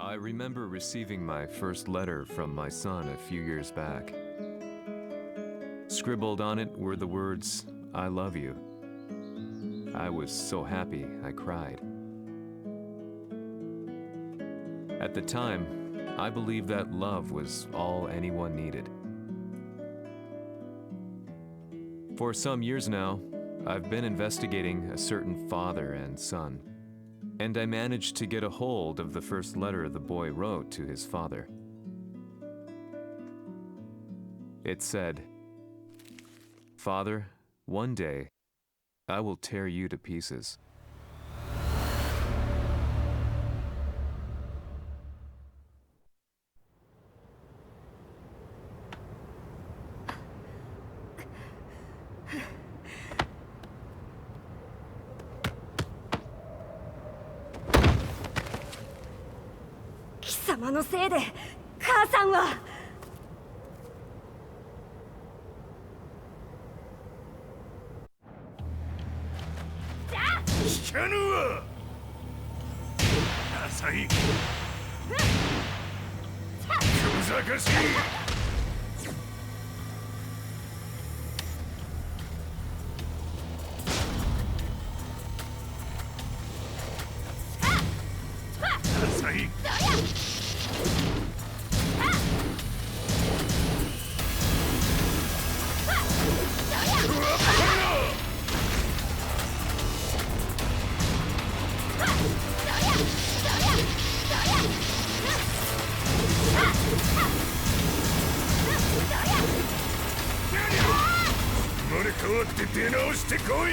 I remember receiving my first letter from my son a few years back. Scribbled on it were the words, "I love you." I was so happy I cried. At the time, I believed that love was all anyone needed. For some years now, I've been investigating a certain father and son, and I managed to get a hold of the first letter the boy wrote to his father. It said, "Father, one day, I will tear you to pieces."貴様のせいで母さんは。聞かぬわ。浅い。小賢しい。浅い。生まれ変わって出直してこい。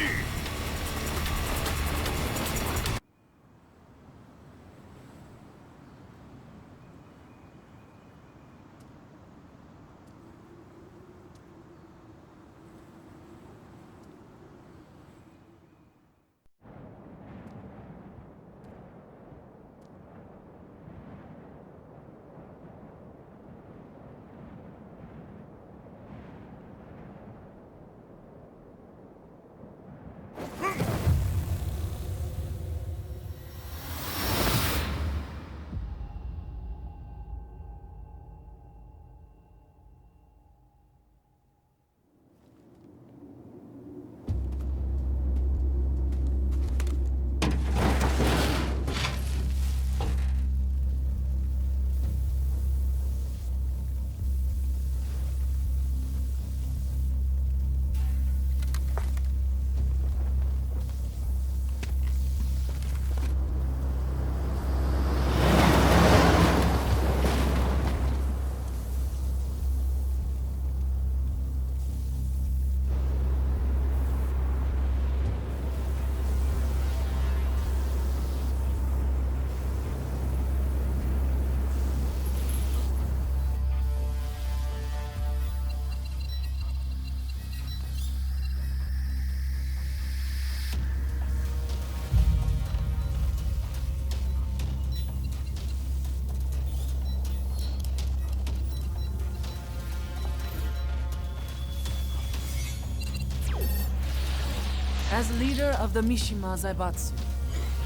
As leader of the Mishima Zaibatsu,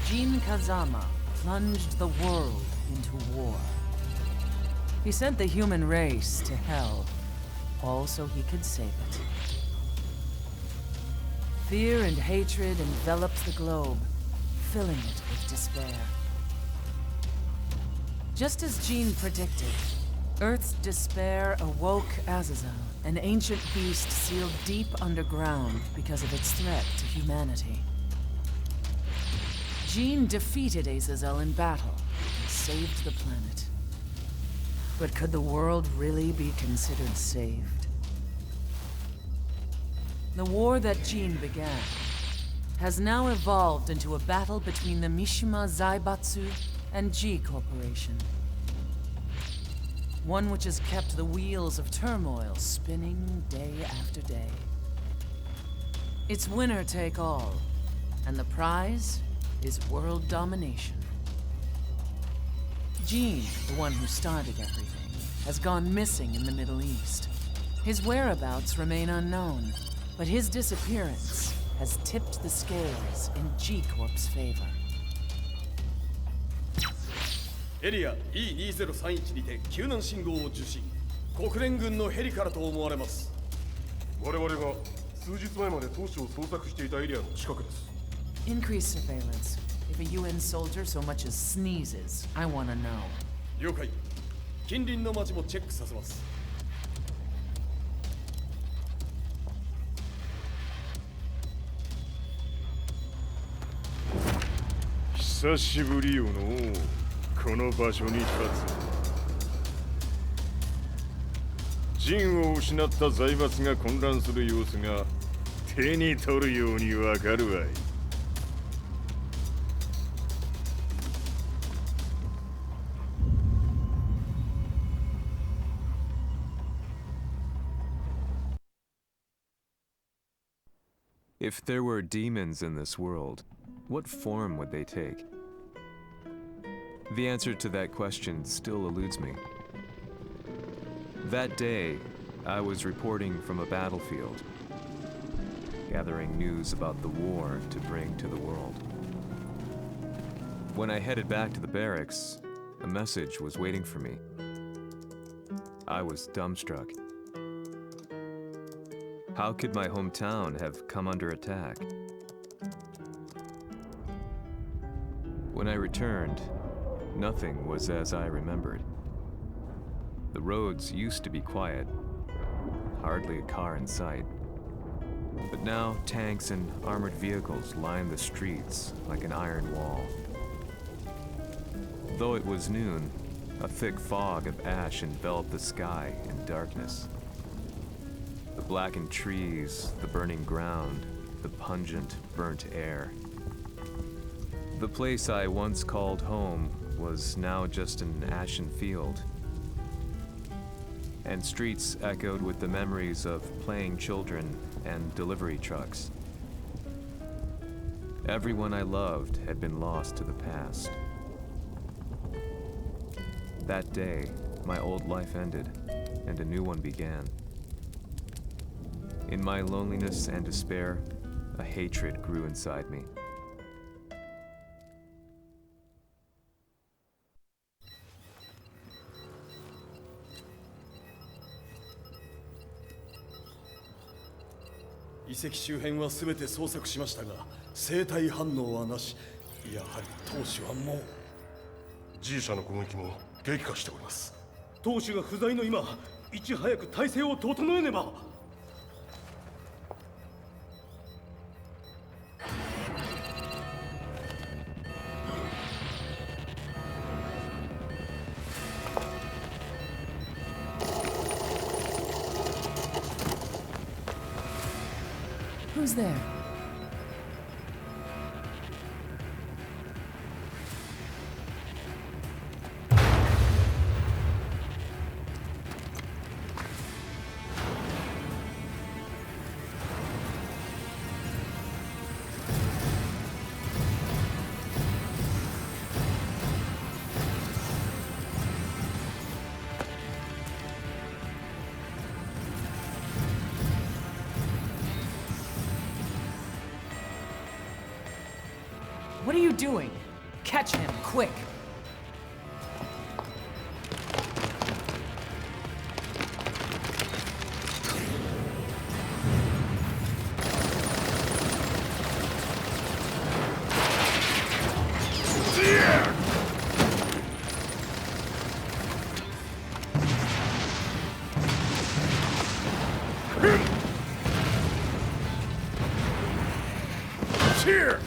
Jin Kazama plunged the world into war. He sent the human race to hell, all so he could save it. Fear and hatred enveloped the globe, filling it with despair. Just as Jin predicted, Earth's despair awoke Azazel, an ancient beast sealed deep underground because of its threat to humanity. Jin defeated Azazel in battle and saved the planet. But could the world really be considered saved? The war that Jin began has now evolved into a battle between the Mishima Zaibatsu and G Corporation. One which has kept the wheels of turmoil spinning day after day. It's winner take all, and the prize is world domination. Jin, the one who started everything, has gone missing in the Middle East. His whereabouts remain unknown, but his disappearance has tipped the scales in G Corp's favor. エリア E2031 にて救難信号を受信。国連軍のヘリからと思われます。我々が数日前まで当初を捜索していたエリアの近くです。 Increase surveillance. If a UN soldier so much as sneezes, I wanna know. 了解。近隣の町もチェックさせます。久しぶりよのこの場所に立つ。陣を失った財閥が混乱する様子が手に取るようにわかるわい。If there were demons in this world, what form would they take? The answer to that question still eludes me. That day, I was reporting from a battlefield, gathering news about the war to bring to the world. When I headed back to the barracks, a message was waiting for me. I was dumbstruck. How could my hometown have come under attack? When I returned, nothing was as I remembered. The roads used to be quiet, hardly a car in sight. But now tanks and armored vehicles line the streets like an iron wall. Though it was noon, a thick fog of ash enveloped the sky in darkness. The blackened trees, the burning ground, the pungent, burnt air. The place I once called home was now just an ashen field, and streets echoed with the memories of playing children and delivery trucks. Everyone I loved had been lost to the past. That day, my old life ended, and a new one began. In my loneliness and despair, a hatred grew inside me. 遺跡周辺は全て捜索しましたが、生体反応はなし。やはり当主はもう。 G 社の攻撃も激化しております。当主が不在の今、いち早く体制を整えねば。 Who's there? What are you doing? Catch him, quick! Here!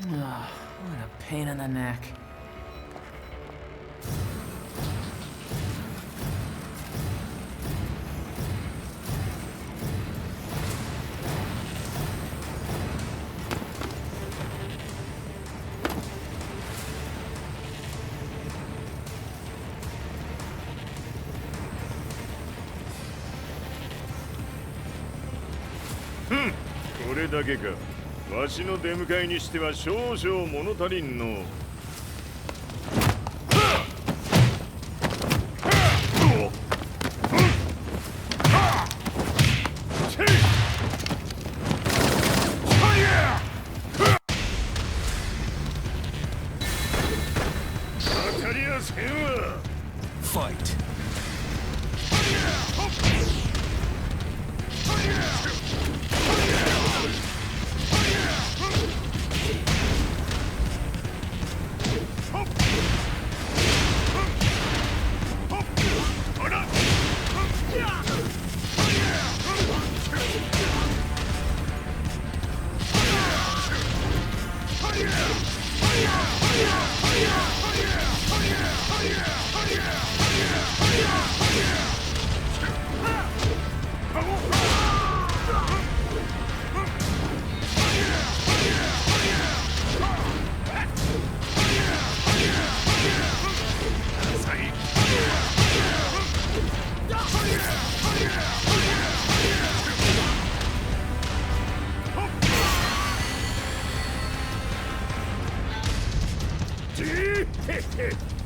What a pain in the neck. Hmm. これだけか。わしの出迎えにしては少々物足りんの。せんわ。 Fight.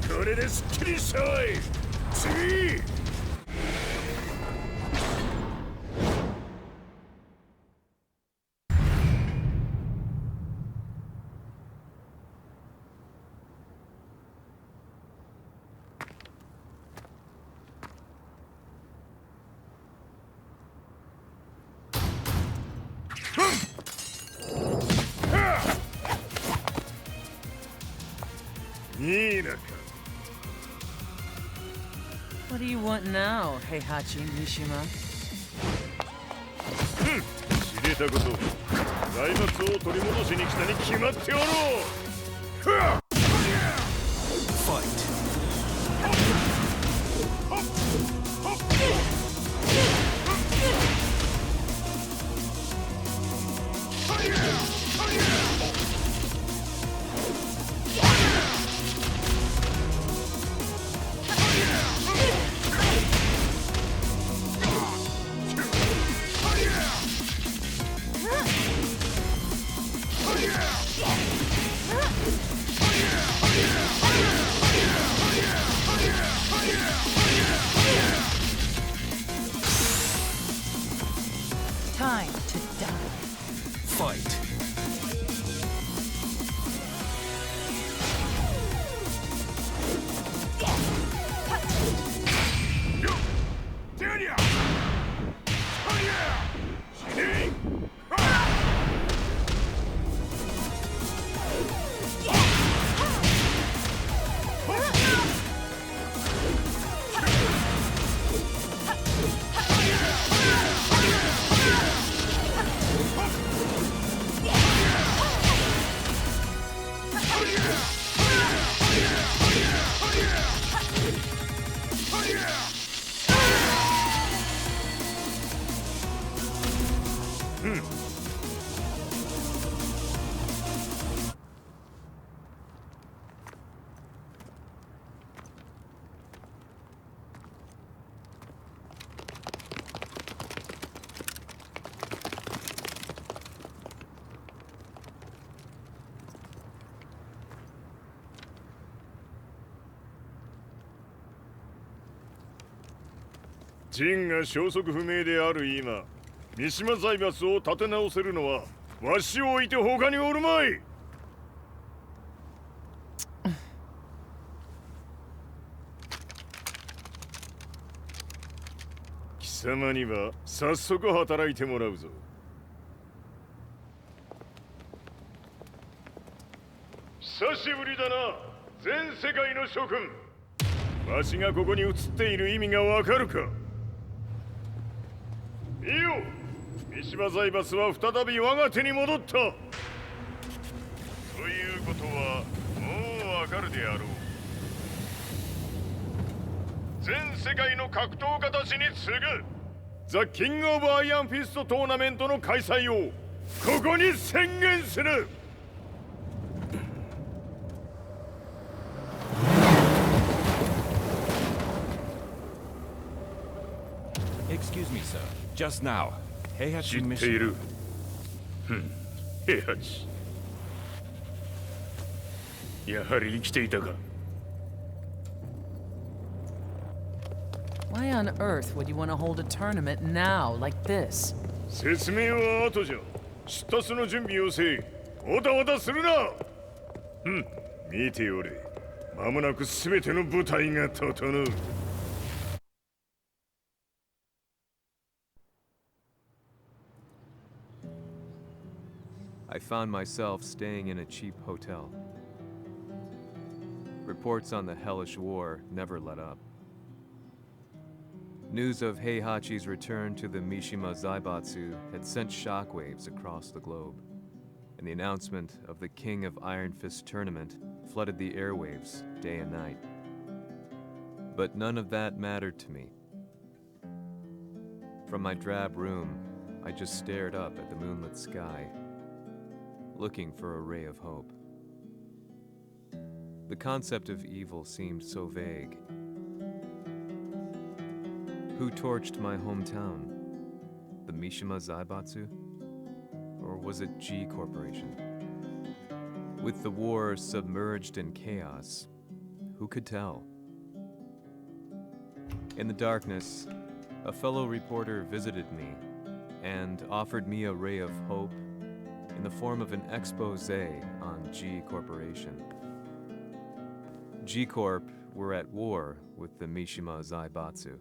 これですっきりしたわい。次。いいなか。 What do you want now, Heihachi Mishima? 知れたこと。財閥を取り戻しに来たに決まっておろう。Fight. Time to die. Fight.「ジンが消息不明である今、三島財閥を立て直せるのはわしを置いて他におるまい。貴様には早速働いてもらうぞ。久しぶりだな、全世界の諸君。わしがここに映っている意味がわかるか。いいよ、三島財閥は再び我が手に戻った。ということはもうわかるであろう。全世界の格闘家たちに次ぐザ・キング・オブ・アイアンフィストトーナメントの開催をここに宣言する。Excuse me, sir. Just now, 知 Heihachi ってい Mishima. る。平八。やはり生きていたか。 Why on earth would you want to hold a tournament now, like this? 説明は後じゃ。出立の準備をせい。おたおたするな。見ておれ。間もなく全ての部隊が整う。I found myself staying in a cheap hotel. Reports on the hellish war never let up. News of Heihachi's return to the Mishima Zaibatsu had sent shockwaves across the globe, and the announcement of the King of Iron Fist tournament flooded the airwaves day and night. But none of that mattered to me. From my drab room, I just stared up at the moonlit sky, looking for a ray of hope. The concept of evil seemed so vague. Who torched my hometown? The Mishima Zaibatsu? Or was it G Corporation? With the war submerged in chaos, who could tell? In the darkness, a fellow reporter visited me and offered me a ray of hope in the form of an expose on G Corporation. G Corp were at war with the Mishima Zaibatsu,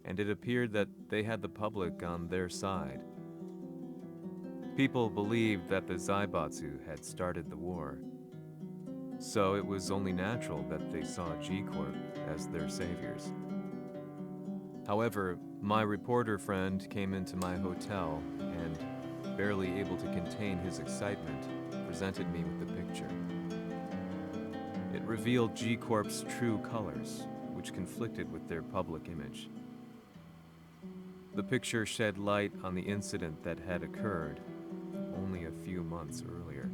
and it appeared that they had the public on their side. People believed that the Zaibatsu had started the war, so it was only natural that they saw G Corp as their saviors. However, my reporter friend came into my hotel and, barely able to contain his excitement, presented me with the picture. It revealed G Corp's true colors, which conflicted with their public image. The picture shed light on the incident that had occurred only a few months earlier.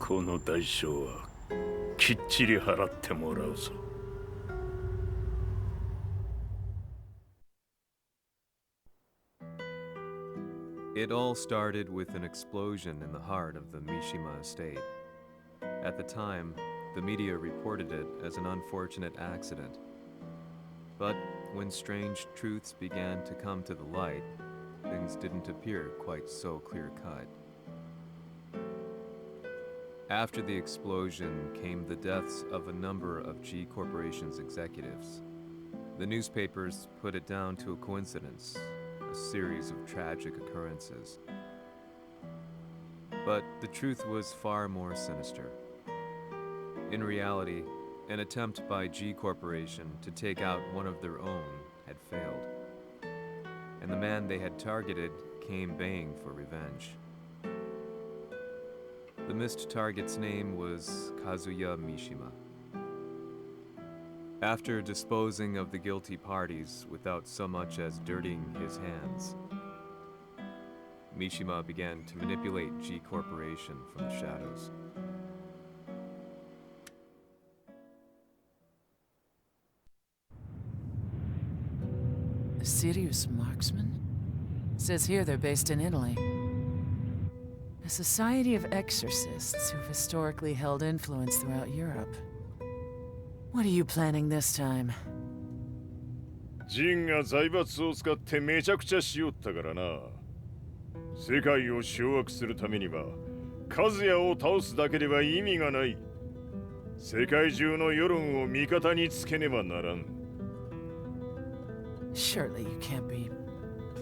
この代償はきっちり払ってもらうぞ。It all started with an explosion in the heart of the Mishima estate. At the time, the media reported it as an unfortunate accident. But when strange truths began to come to the light, things didn't appear quite so clear-cut. After the explosion came the deaths of a number of G Corporation's executives. The newspapers put it down to a coincidence, a series of tragic occurrences. But the truth was far more sinister. In reality, an attempt by G Corporation to take out one of their own had failed, and the man they had targeted came baying for revenge. The missed target's name was Kazuya Mishima. After disposing of the guilty parties without so much as dirtying his hands, Mishima began to manipulate G Corporation from the shadows. A serious marksman? Says here they're based in Italy. A society of exorcists who've historically held influence throughout Europe. What are you planning this time? ジンが財閥を使ってめちゃくちゃしよったからな。世界を掌握するためにはカズヤを倒すだけでは意味がない。世界中の世論を味方につけねばならん。Surely you can't be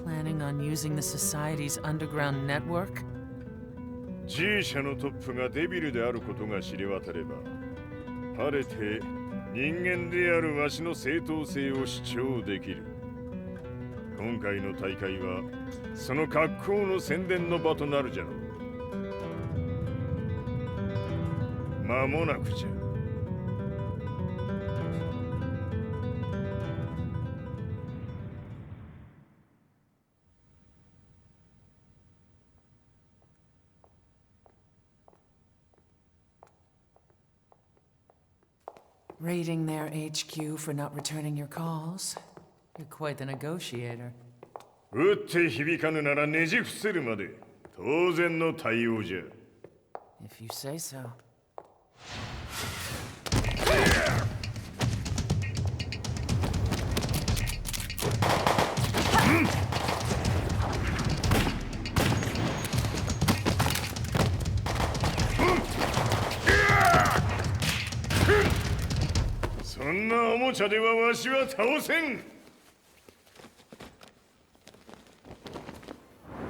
planning on using the society's underground network? G 社のトップがデビルであることが知れ渡れば、晴れて人間であるわしの正当性を主張できる。今回の大会はその格好の宣伝の場となるじゃろう。間もなくじゃ。Raiding their HQ for not returning your calls? You're quite the negotiator. 撃って響かぬならねじ伏せるまで当然の対応じゃ。If you say so.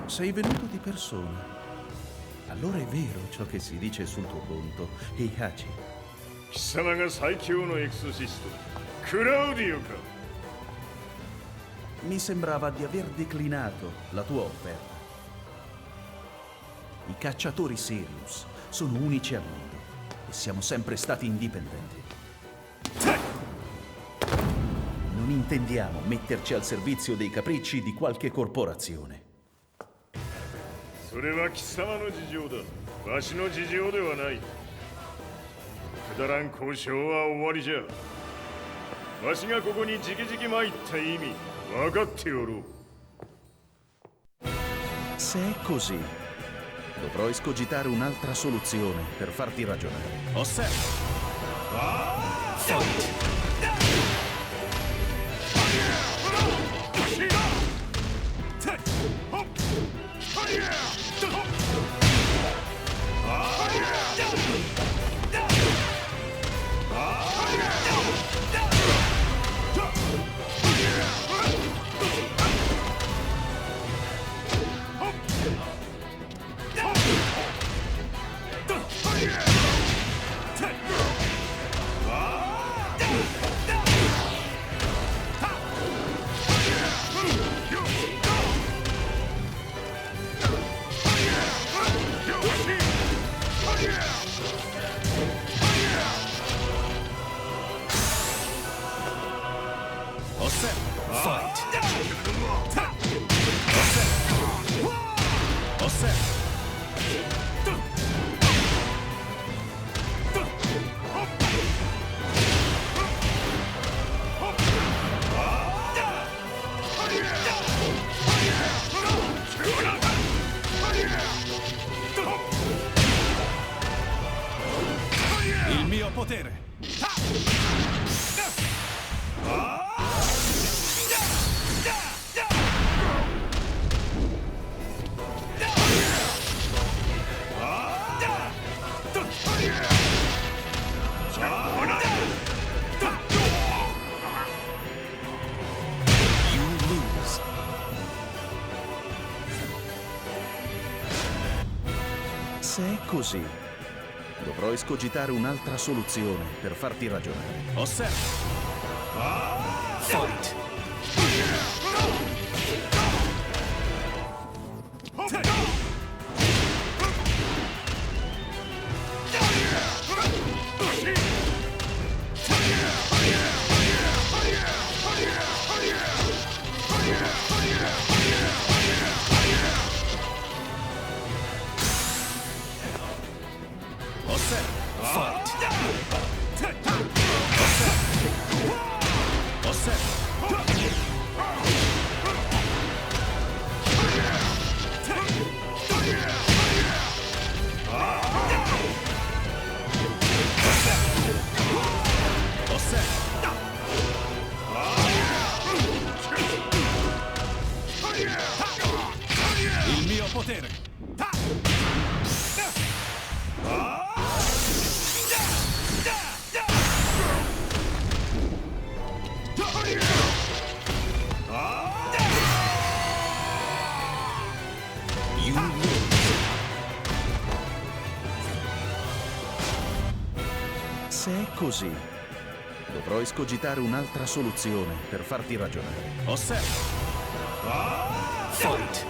Sei venuto di persona. Allora è vero ciò che si dice sul tuo conto, Heihachi. 貴様が最強のエクソシスト、クラウディオか。Mi sembrava di aver declinato la tua offerta. I cacciatori Sirius sono unici al mondo e siamo sempre stati indipendenti. Non intendiamo metterci al servizio dei capricci di qualche corporazione. それは貴様の事情だ。わしの事情ではない。くだらん交渉は終わりじゃ。わしがここに直々参った意味、分かっておろう。Se è così, dovrò escogitare un'altra soluzione per farti ragionare. Osserva! Se è così, dovrò escogitare un'altra soluzione per farti ragionare. Osserva! Fight! Il mio potere! You lose. Se è così, dovrò escogitare un'altra soluzione per farti ragionare. Osserva! Fight!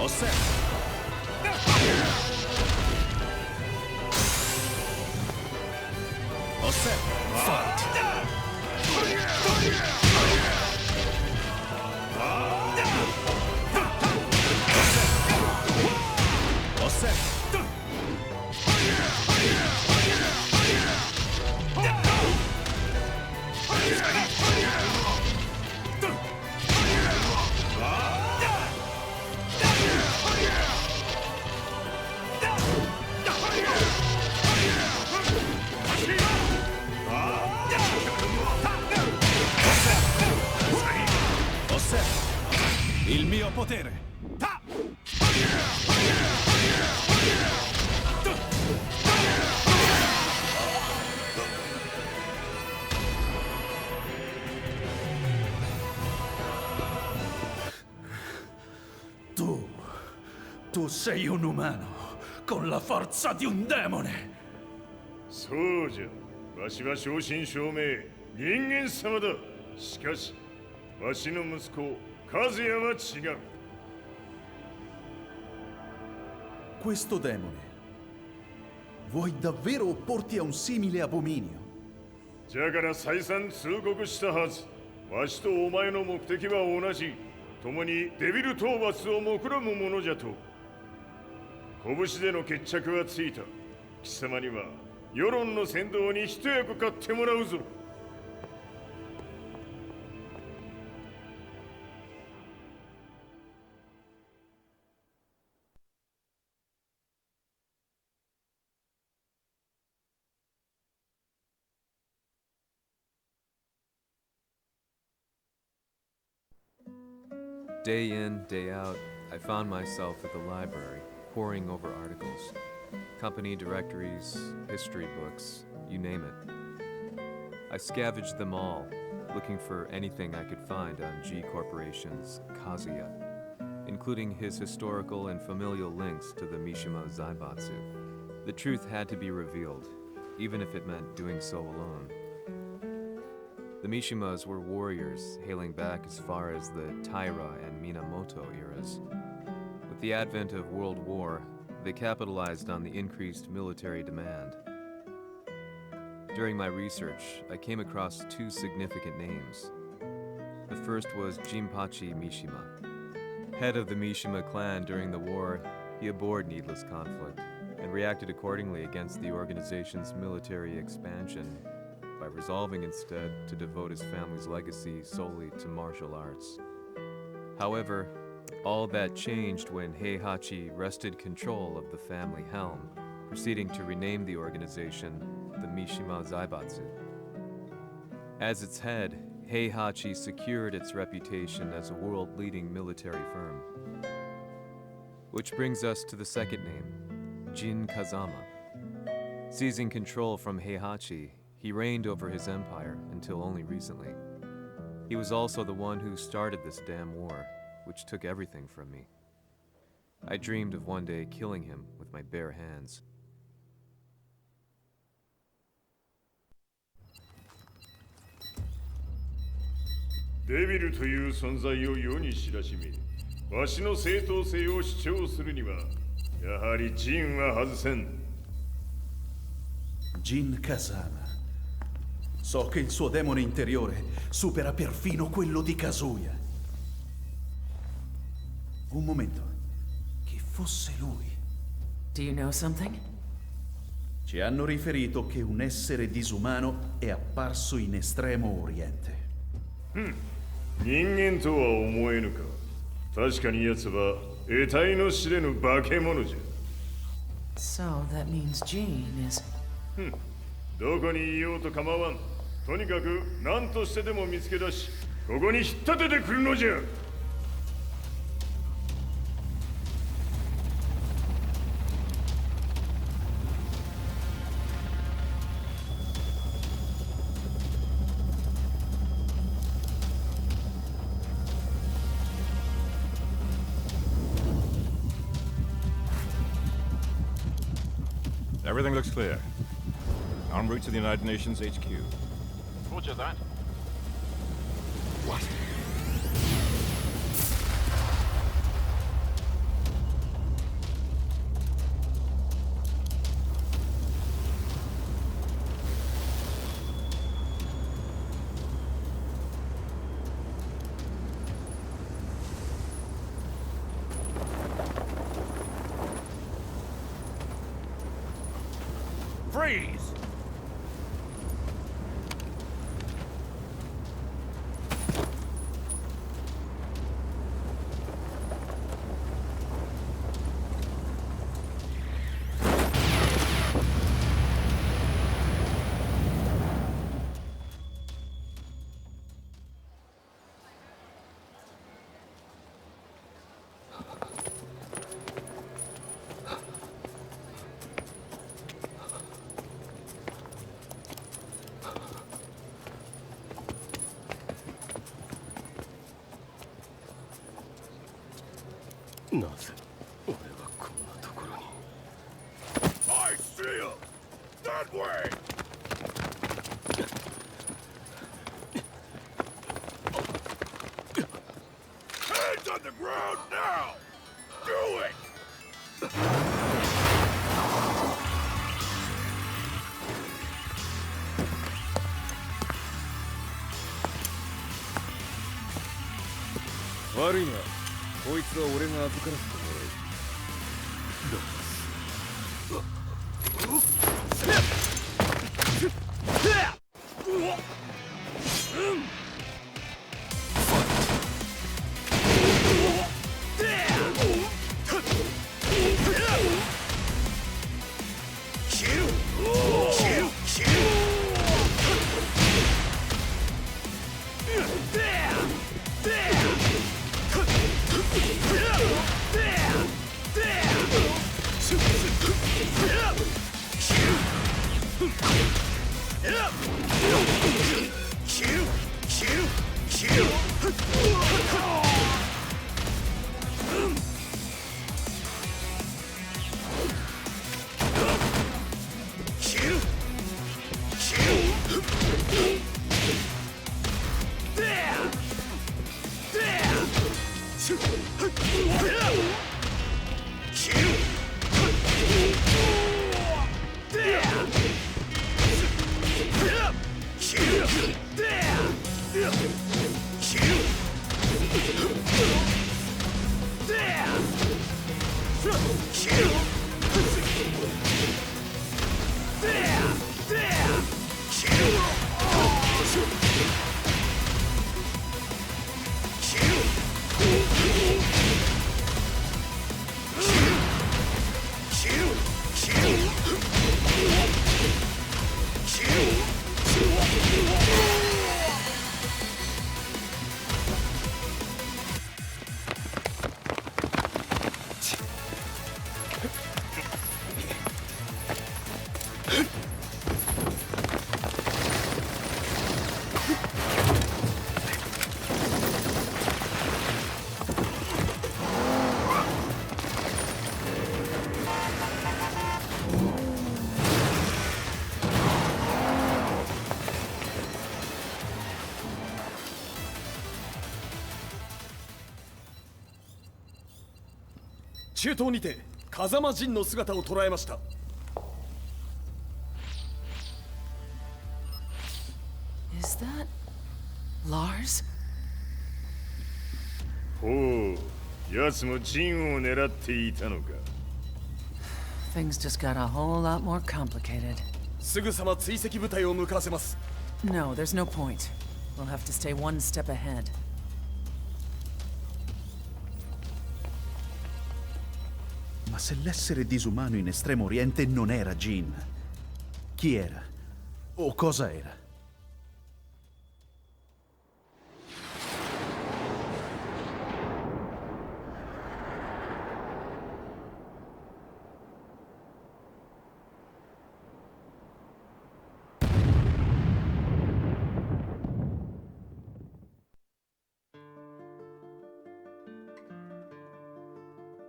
Osserva! Osserva! Fight! Osserva! Osserva! Il mio potere! Tu sei un umano con la forza di un demone. そうじゃわしは正真正銘人間様だしかしわしの息子和也は違う Questo demone. Vuoi davvero opporti a un simile abominio? じゃから再三通告したはずわしとお前の目的は同じ共にデビル討伐を目論むものじゃと拳での決着はついた貴様には世論の先導に一役買ってもらうぞ Day in, day out, I found myself at the library, poring over articles. Company directories, history books, you name it. I scavenged them all, looking for anything I could find on G Corporation's Kazuya, including his historical and familial links to the Mishima Zaibatsu. The truth had to be revealed, even if it meant doing so alone. The Mishimas were warriors hailing back as far as the Taira and Minamoto eras. With the advent of World War, they capitalized on the increased military demand. During my research, I came across two significant names. The first was Jinpachi Mishima. Head of the Mishima clan during the war, he abhorred needless conflict and reacted accordingly against the organization's military expansion by resolving instead to devote his family's legacy solely to martial arts. However, All that changed when Heihachi wrested control of the family helm, proceeding to rename the organization the Mishima Zaibatsu. As its head, Heihachi secured its reputation as a world-leading military firm. Which brings us to the second name, Jin Kazama. Seizing control from Heihachi, he reigned over his empire until only recently. He was also the one who started this damn war, which took everything from me. I dreamed of one day killing him with my bare hands.デビルという存在を世に知らしめ、わしの正当性を主張するには、やはりジンは外せん。Jin Kazama. So che il suo demone interiore supera perfino quello di Kazuya. Un momento. Chi fosse lui? Do you know something? Ci hanno riferito che un essere disumano è apparso in Estremo Oriente. 人間とは思えぬか。確かに奴は得体の知れぬ化け物じゃ。 So that means Jean is... どこにいようと構わん。とにかく何としてでも見つけ出し、ここに引っ立ててくるのじゃ。Everything looks clear. En route to the United Nations HQ. Roger that. What? Freeze! I see him! That way! Hands on the ground now! Do it! Kill! 中東にて風間陣の姿を捉えました。 Is that Lars? ほう、奴もジンを狙っていたのか。 Things just got a whole lot more complicated. すぐさま追跡部隊を向かわせます。 No, there's no point. We'll have to stay one step ahead. Ma se l'essere disumano in Estremo Oriente non era Jin, chi era? O cosa era?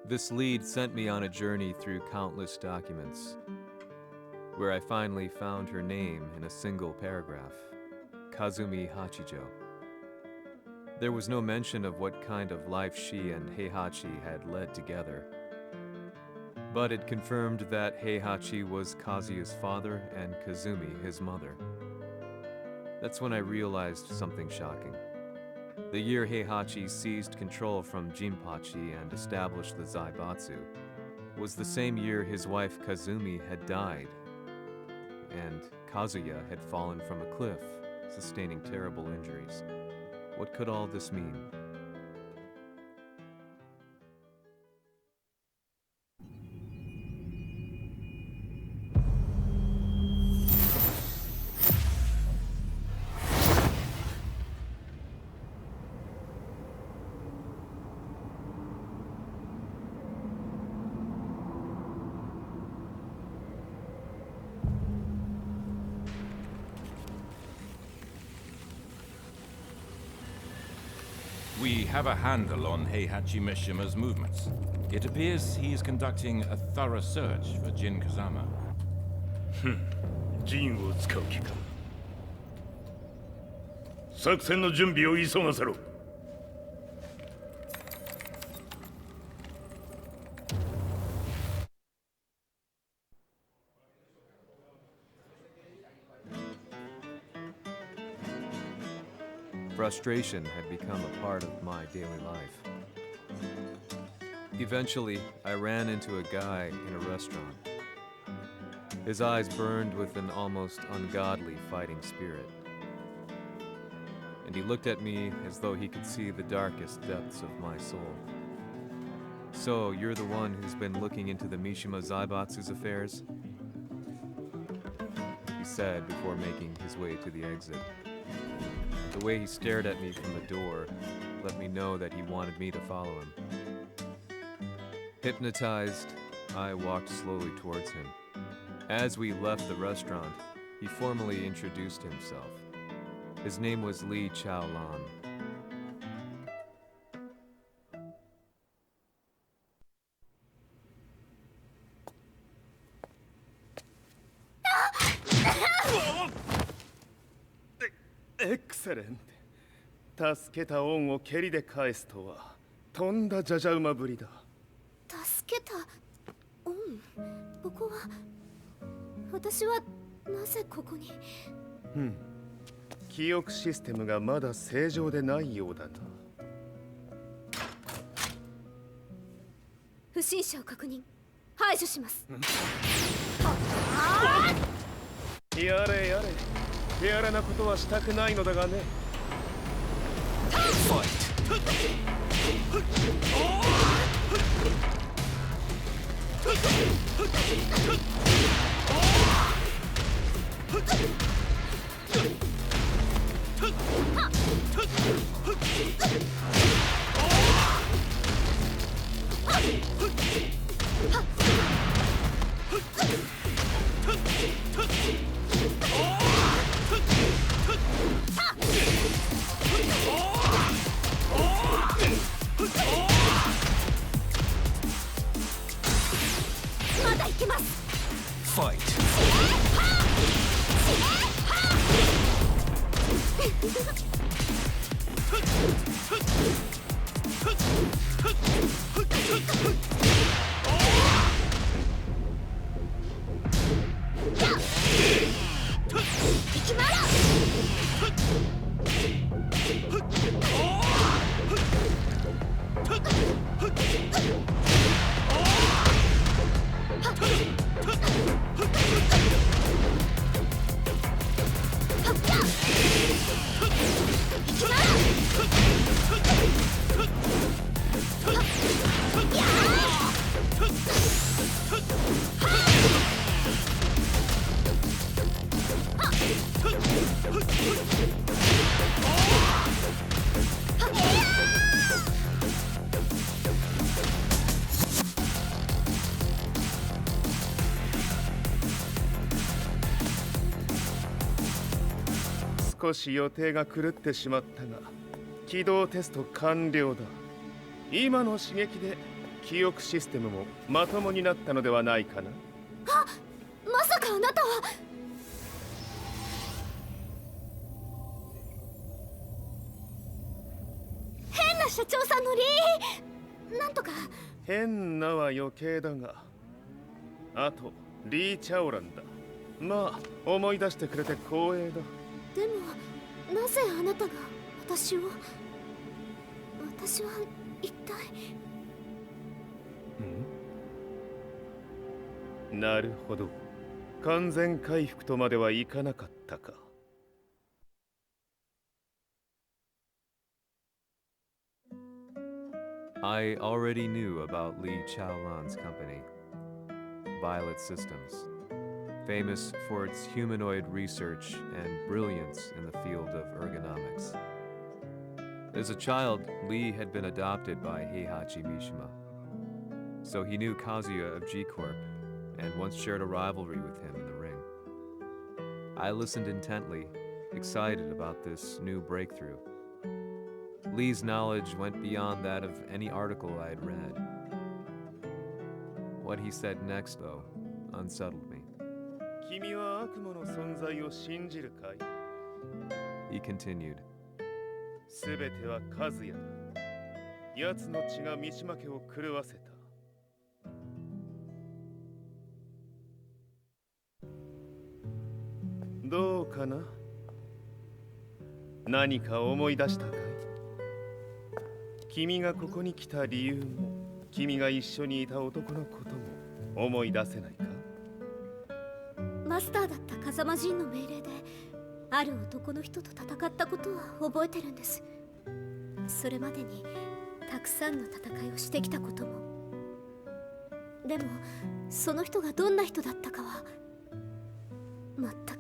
This lead sent me on a journey through countless documents, where I finally found her name in a single paragraph, Kazumi Hachijo. There was no mention of what kind of life she and Heihachi had led together, but it confirmed that Heihachi was Kazuya's father and Kazumi his mother. That's when I realized something shocking. The year Heihachi seized control from Jinpachi and established the Zaibatsu was the same year his wife Kazumi had died, and Kazuya had fallen from a cliff, sustaining terrible injuries. What could all this mean? We have a handle on Heihachi Mishima's movements. It appears he is conducting a thorough search for Jin Kazama. ジンを使う気か。作戦の準備を急がせろ。 Frustration had become a part of my daily life. Eventually, I ran into a guy in a restaurant. His eyes burned with an almost ungodly fighting spirit. And he looked at me as though he could see the darkest depths of my soul. So, you're the one who's been looking into the Mishima Zaibatsu's affairs? He said before making his way to the exit. The way he stared at me from the door let me know that he wanted me to follow him. Hypnotized, I walked slowly towards him. As we left the restaurant, he formally introduced himself. His name was Li Chaolan. Excellent. 助けた恩を蹴りで返すとはとんだじゃじゃ馬ぶりだ。助けた恩。ここは私はなぜここに。記憶システムがまだ正常でないようだな。不審者を確認。排除します。やれやれ。手荒なことはしたくないのだがね。まだいけます。Fight! 少し予定が狂ってしまったが、起動テスト完了だ。今の刺激で記憶システムもまともになったのではないかな。あ、まさかあなたは。変な社長さんのなんとか。変なは余計だが、あとリー・チャオランだ。まあ思い出してくれて光栄だ。でもなぜあなたが私は一体。なるほど、完全回復とまではいかなかったか。I already knew about Li Chaolan's company, Violet Systems, famous for its humanoid research and brilliance in the field of ergonomics. As a child, Li had been adopted by Heihachi Mishima, so he knew Kazuya of G-Corp and once shared a rivalry with him in the ring. I listened intently, excited about this new breakthrough. Lee's knowledge went beyond that of any article I had read. What he said next, though, unsettled me. 君は悪魔の存在を信じるかい? He continued. すべては和也だ。奴の血が三島家を狂わせた。どうかな？何か思い出したかい？君がここに来た理由も、君が一緒にいた男のことも思い出せないか？マスターだった風間陣の命令である男の人と戦ったことは覚えてるんです。それまでにたくさんの戦いをしてきたことも。でもその人がどんな人だったかは全く。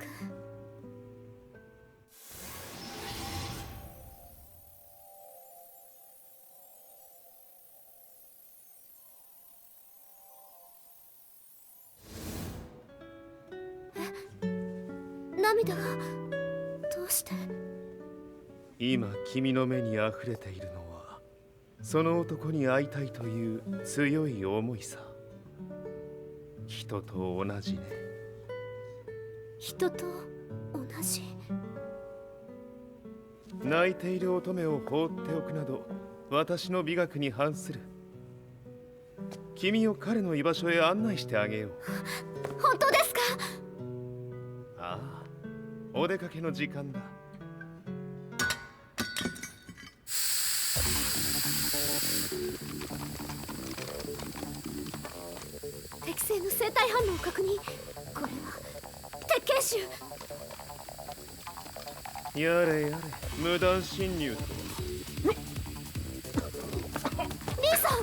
涙がどうして？今君の目にあふれているのはその男に会いたいという強い思いさ。人と同じね。人と同じ。泣いている乙女を放っておくなど私の美学に反する。君を彼の居場所へ案内してあげよう。本当ですか？ああ、お出かけの時間だ。適正の生体反応を確認。これは鉄拳臭。やれやれ、無断侵入と。リーさん。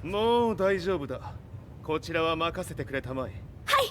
もう大丈夫だ。こちらは任せてくれたまえ。はい。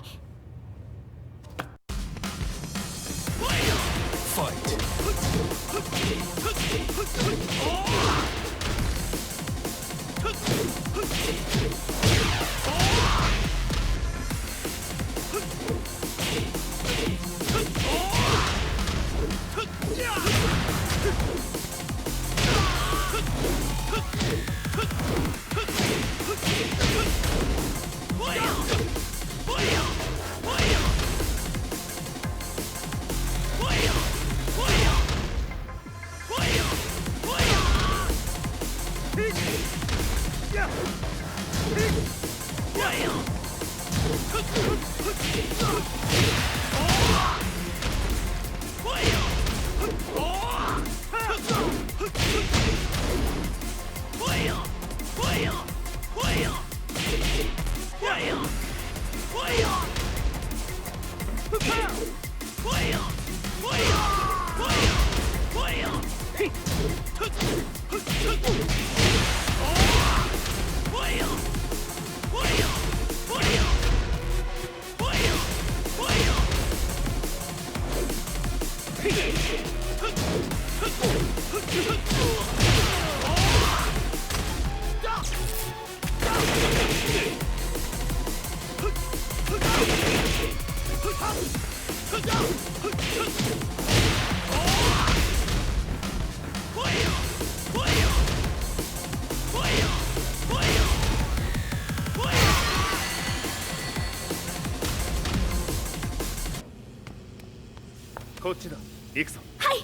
こっちだ。行くぞ。はい。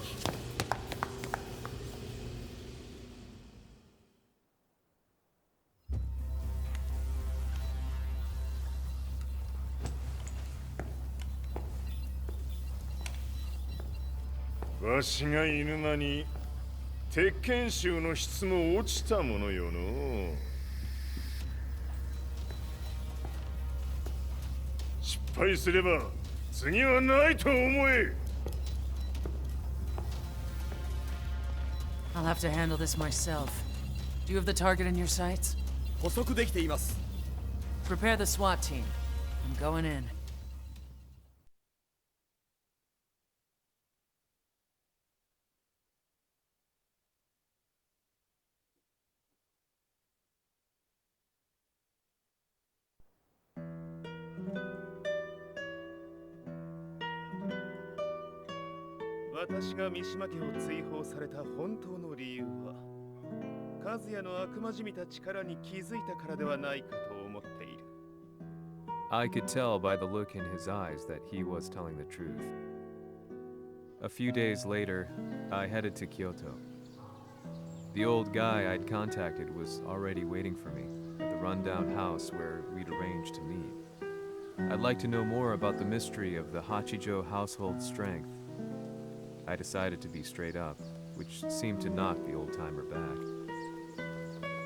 わしが犬間に鉄拳衆の質も落ちたものよの。失敗すれば次はないと思え。I'll have to handle this myself. Do you have the target in your sights? 捕捉できています。 Prepare the SWAT team. I'm going in.「私が三島家を追放された本当の理由は和也の悪魔じみた力に気づいたからではないかと思っている。 I could tell by the look in his eyes that he was telling the truth. A few days later, I headed to Kyoto. The old guy I'd contacted was already waiting for me at the rundown house where we'd arranged to meet. I'd like to know more about the mystery of the Hachijo household strength. I decided to be straight up, which seemed to knock the old-timer back.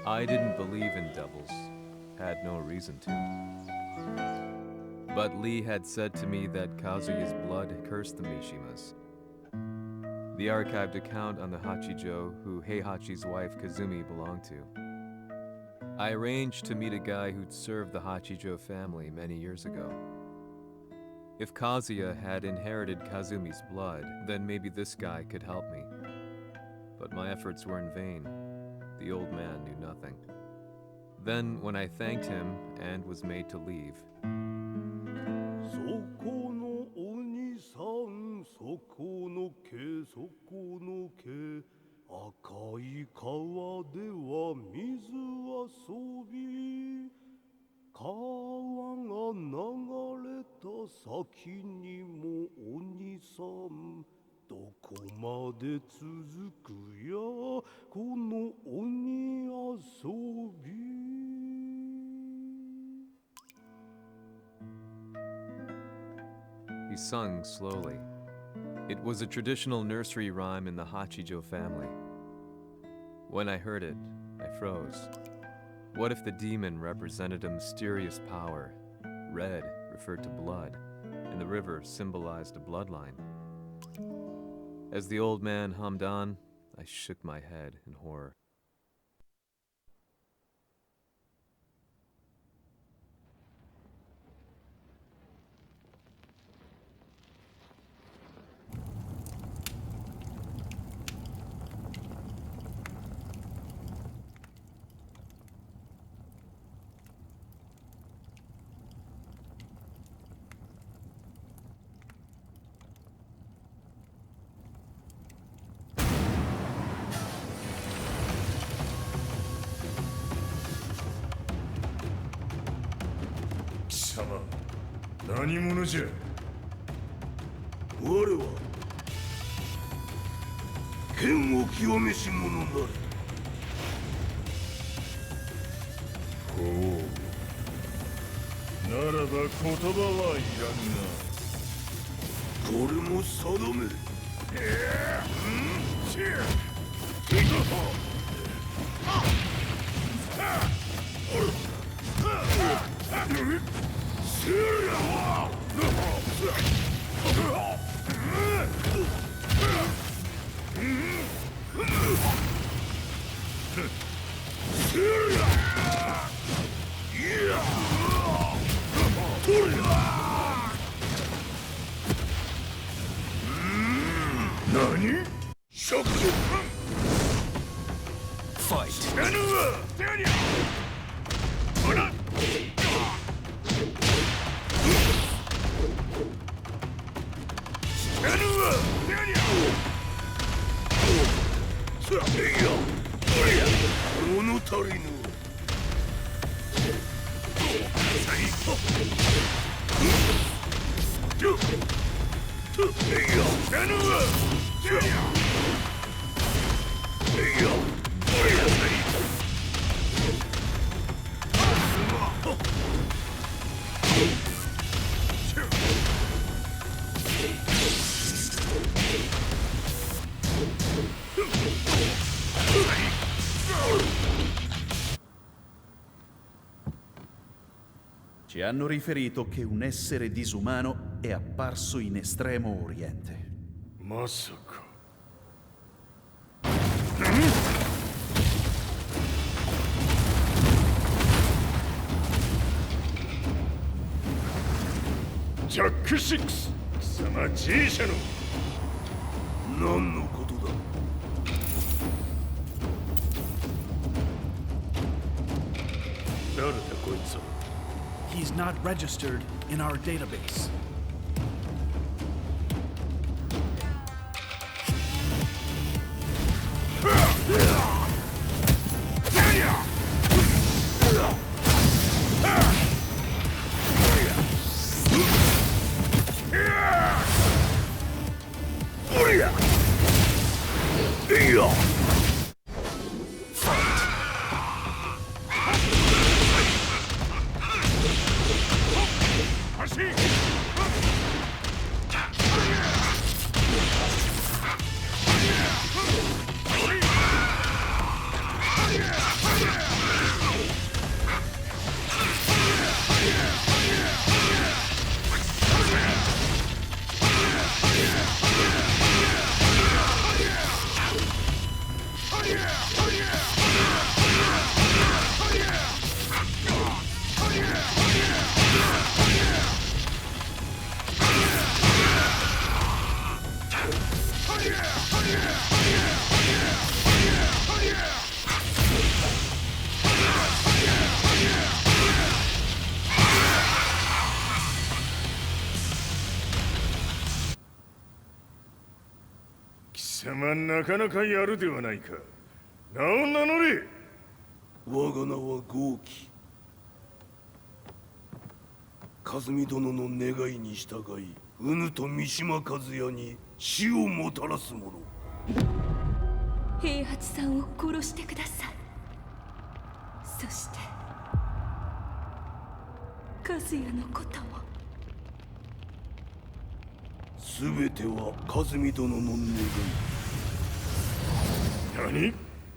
I didn't believe in devils, had no reason to. But Lee had said to me that Kazuya's blood cursed the Mishimas. The archived account on the Hachijo who Heihachi's wife Kazumi belonged to. I arranged to meet a guy who'd served the Hachijo family many years ago. If Kazuya had inherited Kazumi's blood, then maybe this guy could help me. But my efforts were in vain. The old man knew nothing. Then, when I thanked him and was made to leave, そこのお兄さんこの毛そこの毛赤い川では水遊び川が流れた先にも鬼さんどこまで続くやこの鬼遊び He sung slowly. It was a traditional nursery rhyme in the Hachijo family. When I heard it, I froze. What if the demon represented a mysterious power? Red referred to blood, and the river symbolized a bloodline. As the old man hummed on, I shook my head in horror. Sama, 何者じゃ我は剣を極めし者なりほうならば言葉はいらんなこれも定め何 物足りぬ Ci hanno riferito che un essere disumano è apparso in Estremo Oriente. まさかジャック6貴様 G 社の何のことだ誰だこいつは He's not registered in our database. 貴様なかなかやるではないか。名を名乗れ。我が名は豪輝。和美殿の願いに従いうぬと三島和也に死をもたらす者。平八さんを殺してください。そして和也のことも。全ては和美殿の願い。何？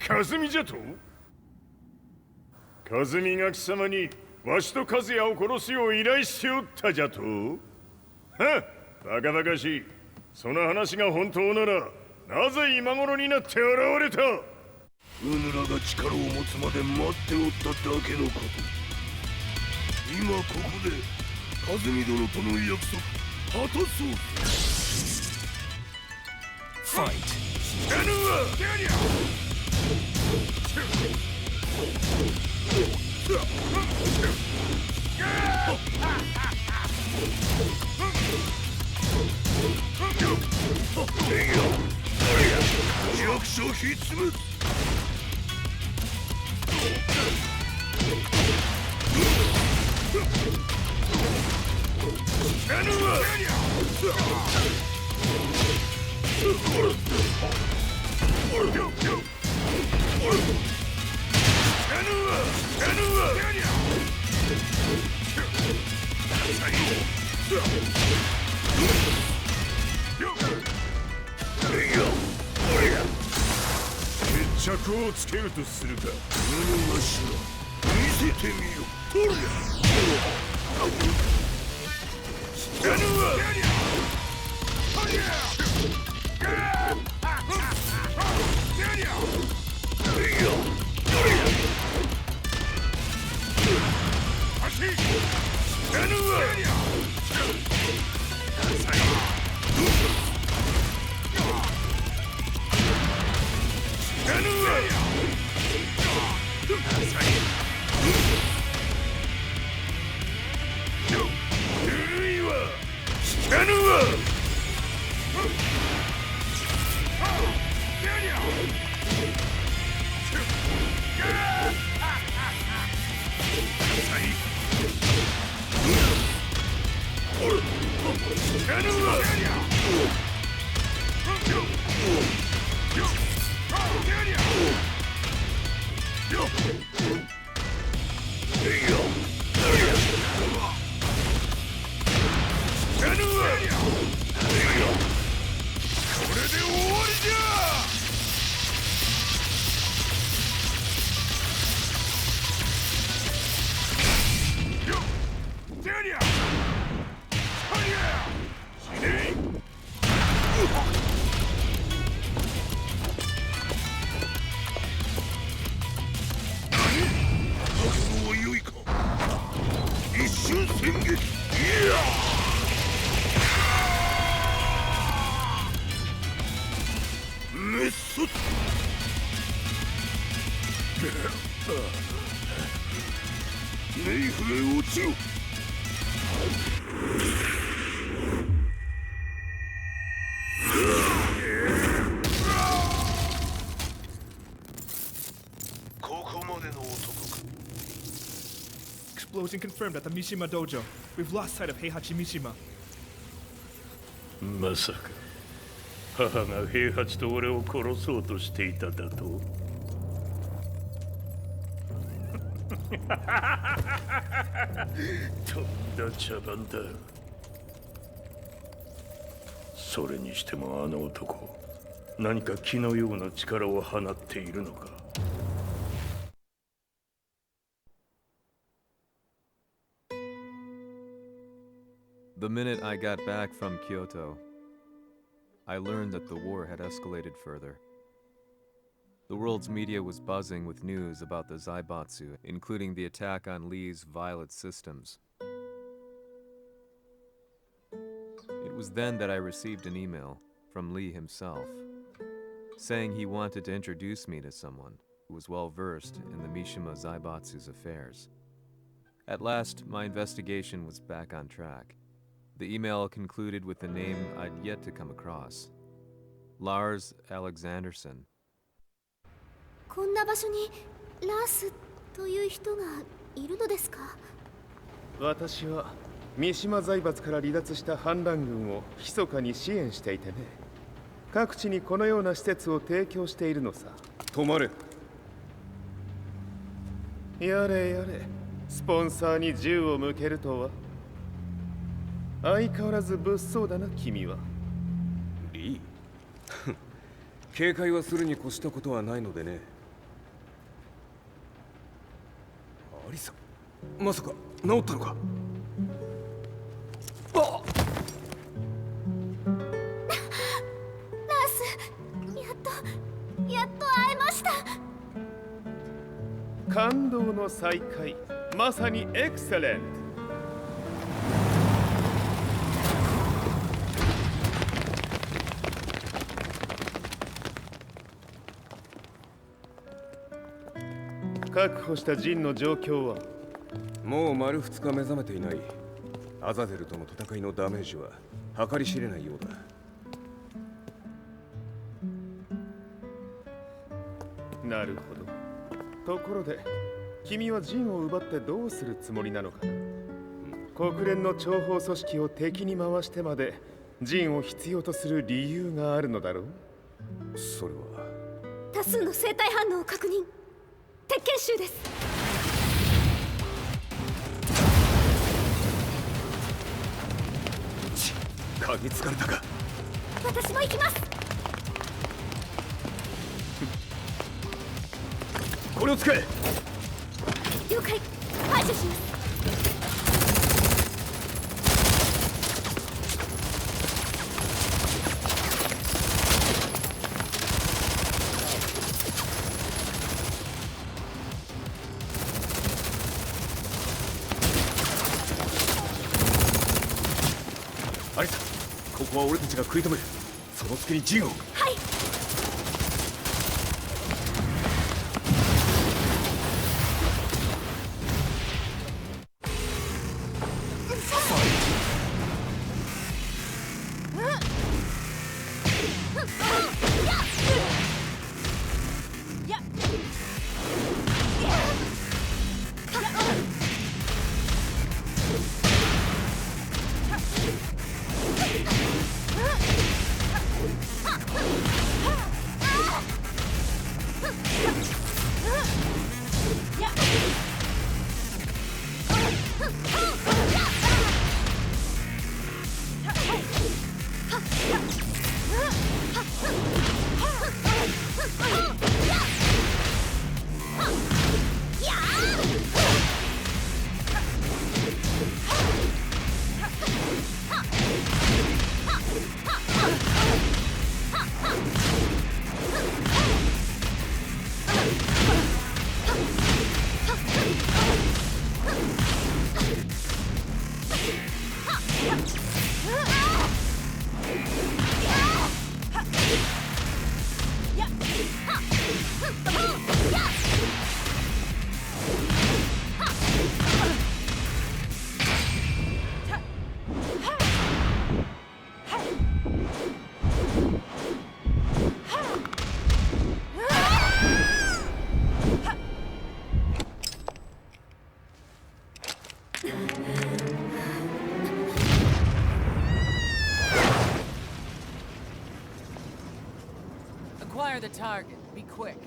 和美じゃと？和美が貴様にわしと和也を殺すよう依頼しておったじゃと？はっ、バカバカしい。その話が本当ならなぜ今頃になって現れた？うぬらが力を持つまで待っておっただけのこと。今ここで和美殿との約束果たそう。ファイト。やるわ！弱者ひっつむ。やるわ！決着をつけるとするか。うぬわしら見せてみよ。とりゃやるわ！ネイフへ落ちよ。ここまでの男か。 Explosion confirmed at the Mishima dojo. We've lost sight of Heihachi Mishima. まさか母が平八と俺を殺そうとしていただと？とんだ茶番だ。それにしてもあの男、何か気のような力を放っているのか。The minute I got back from Kyoto, I learned that the war had escalated further. The world's media was buzzing with news about the Zaibatsu, including the attack on Lee's Violet systems. It was then that I received an email from Lee himself, saying he wanted to introduce me to someone who was well versed in the Mishima Zaibatsu's affairs. At last, my investigation was back on track. The email concluded with a name I'd yet to come across: Lars Alexanderson. こんな場所にラースという人がいるのですか？私は三島財閥から離脱した反乱軍を密かに支援していてね、各地にこのような施設を提供しているのさ。止まれ。やれやれ、スポンサーに銃を向けるとは。相変わらず物騒だな君は。リー警戒はするに越したことはないのでね。アリサ、まさか治ったのか？あっ、ラース、やっと会えました。感動の再会、まさにエクセレント。確保したジンの状況は？もう丸2日目覚めていない。アザゼルとの戦いのダメージは計り知れないようだ。なるほど。ところで君はジンを奪ってどうするつもりなのかな？国連の諜報組織を敵に回してまでジンを必要とする理由があるのだろう？それは多数の生体反応を確認。鉄拳衆です。嗅ぎつかれたか。私も行きます。これを使え。了解。排除します。アリサ、ここは俺たちが食い止める。その隙にジンを。はい。Acquire the target. Be quick.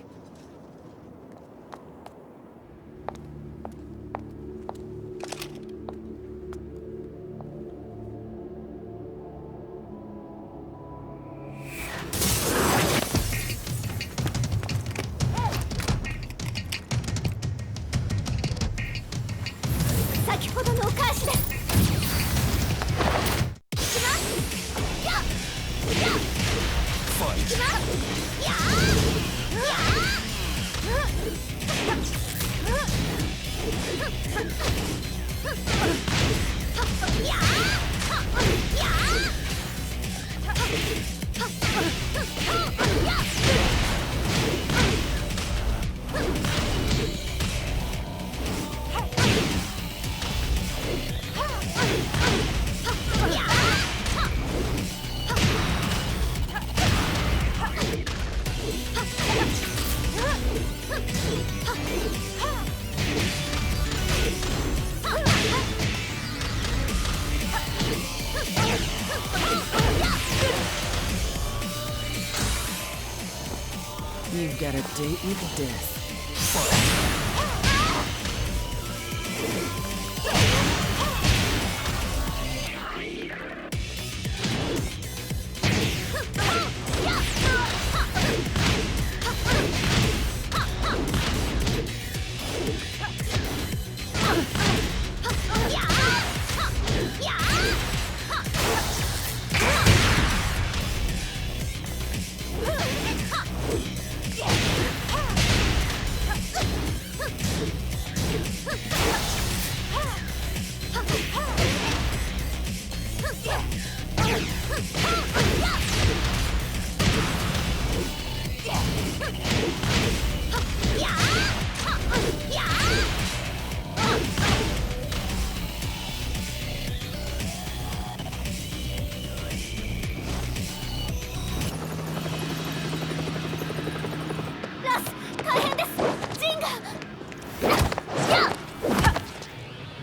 You've got a date with death.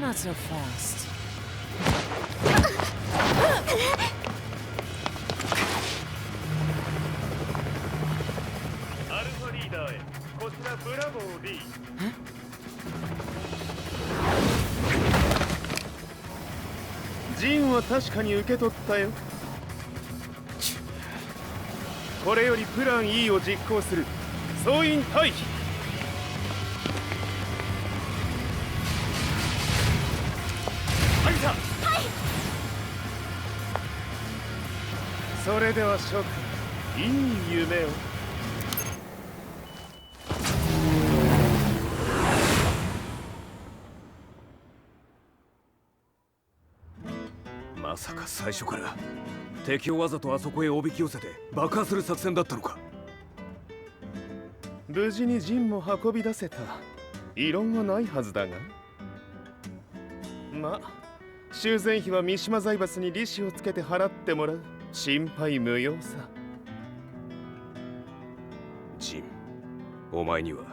Not so fast. アルファリーダーへこちらブラボー D。 ジンは確かに受け取ったよ。これよりプラン E を実行する。総員退避。アリサ。はい。それでは諸君、いい夢を。まさか最初から敵をわざとあそこへおびき寄せて爆破する作戦だったのか。無事にジンも運び出せた。異論はないはずだが。ま、修繕費は三島財閥に利子をつけて払ってもらう。心配無用さ。ジン、お前には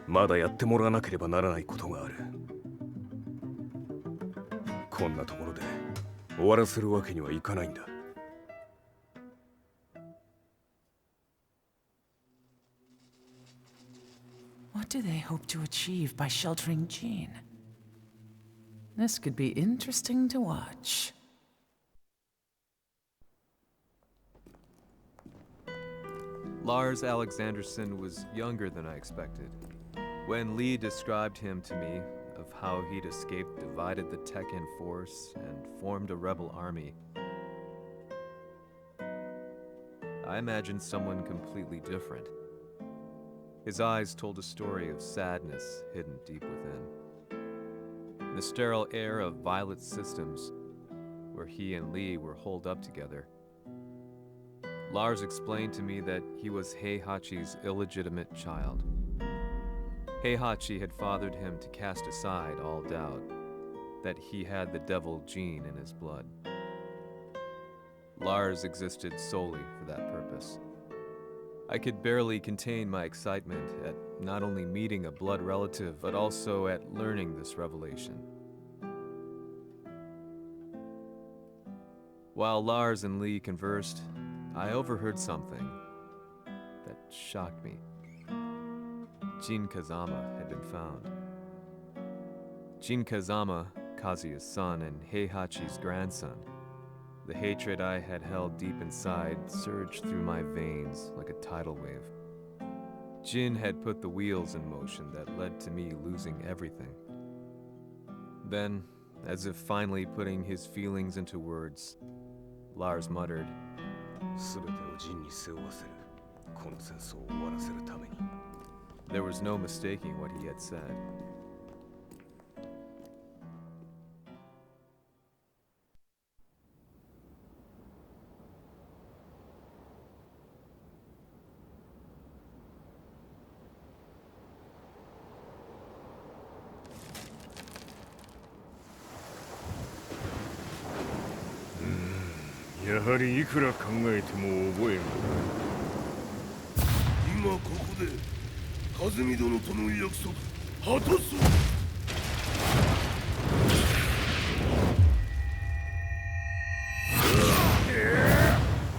まだやってもらわなければならないことがある。こんなところで終わらせるわけにはいかないんだ。What do they hope to achieve by sheltering Jean? This could be interesting to watch. Lars Alexanderson was younger than I expected. When Lee described him to me, of how he'd escaped, divided the Tekken force, and formed a rebel army, I imagined someone completely different. His eyes told a story of sadness hidden deep within. In the sterile air of Violet Systems, where he and Lee were holed up together, Lars explained to me that he was Heihachi's illegitimate child. Heihachi had fathered him to cast aside all doubt that he had the devil gene in his blood. Lars existed solely for that purpose. I could barely contain my excitement at not only meeting a blood relative, but also at learning this revelation. While Lars and Lee conversed, I overheard something that shocked me. Jin Kazama had been found. Jin Kazama, Kazuya's son and Heihachi's grandson. The hatred I had held deep inside surged through my veins like a tidal wave. Jin had put the wheels in motion that led to me losing everything. Then, as if finally putting his feelings into words, Lars muttered, There was no mistaking what he had said.やはりいくら考えても覚えがない。今ここで和美殿との約束果たそう。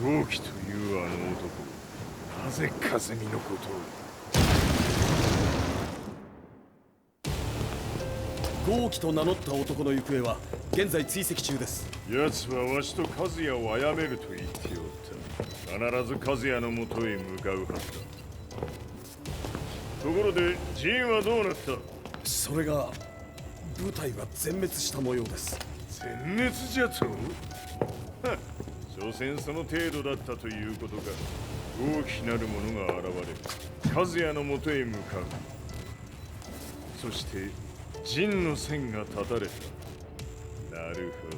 豪輝というあの男、なぜ風見のことを。豪輝と名乗った男の行方は現在追跡中です。奴はわしと和也を殺めると言っておった。必ず和也のもとへ向かうはずだ。ところでジンはどうなった？それが部隊は全滅した模様です。全滅じゃと？所詮その程度だったということか。大きなる者が現れ和也のもとへ向かう。そして陣の線が断たれた。なるほど、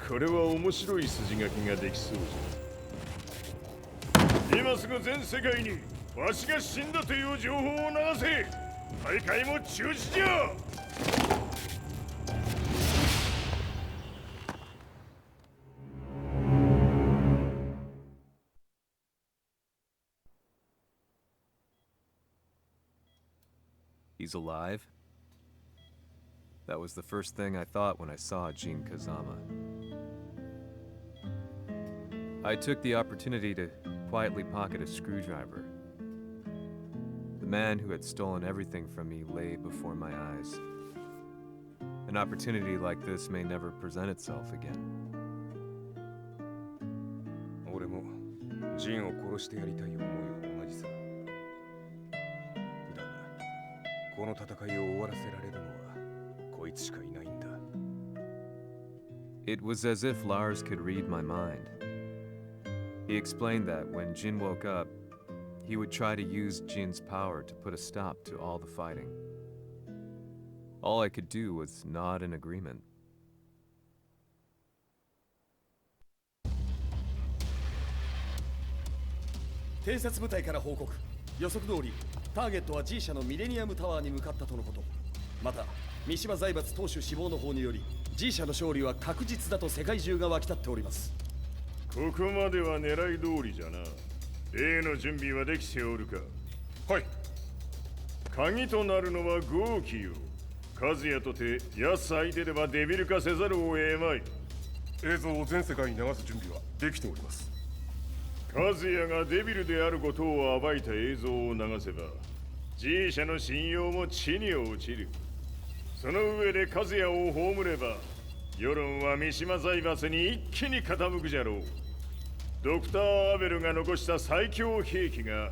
これは面白い筋書きができそうじゃ。今すぐ全世界にわしが死んだという情報を流せ。大会も中止じゃ。He's alive? That was the first thing I thought when I saw Jin Kazama. I took the opportunity to quietly pocket a screwdriver. The man who had stolen everything from me lay before my eyes. An opportunity like this may never present itself again. 俺もジンを殺してやりたい思いは同じさ。だがこの戦いを終わらせられるのはこいつしかいないんだ。It was as if Lars could read my mind. He explained that when Jin woke up, he would try to use Jin's power to put a stop to all the fighting. All I could do was nod in agreement. 偵察部隊から報告。予測通りターゲットは G 社のミレニアムタワーに向かったとのこと。また三島財閥当主死亡の方により G 社の勝利は確実だと世界中が沸き立っております。ここまでは狙い通りじゃな。例の準備はできておるか？はい。鍵となるのは豪輝よ。和也とて奴相手ではデビル化せざるを得まい。映像を全世界に流す準備はできております。和也がデビルであることを暴いた映像を流せば G 社の信用も地に落ちる。その上で和也を葬れば世論は三島財閥に一気に傾くじゃろう。ドクター・アベルが残した最強兵器が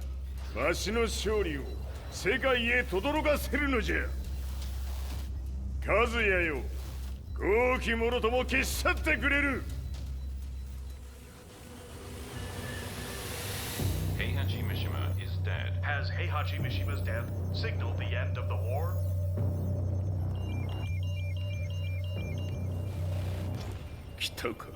わしの勝利を世界へ轟かせるのじゃ。和也よ、豪輝もろとも消し去ってくれる。Heihachi Mishima is dead. Has Heihachi Mishima's death signaled the end of the war? 来たか。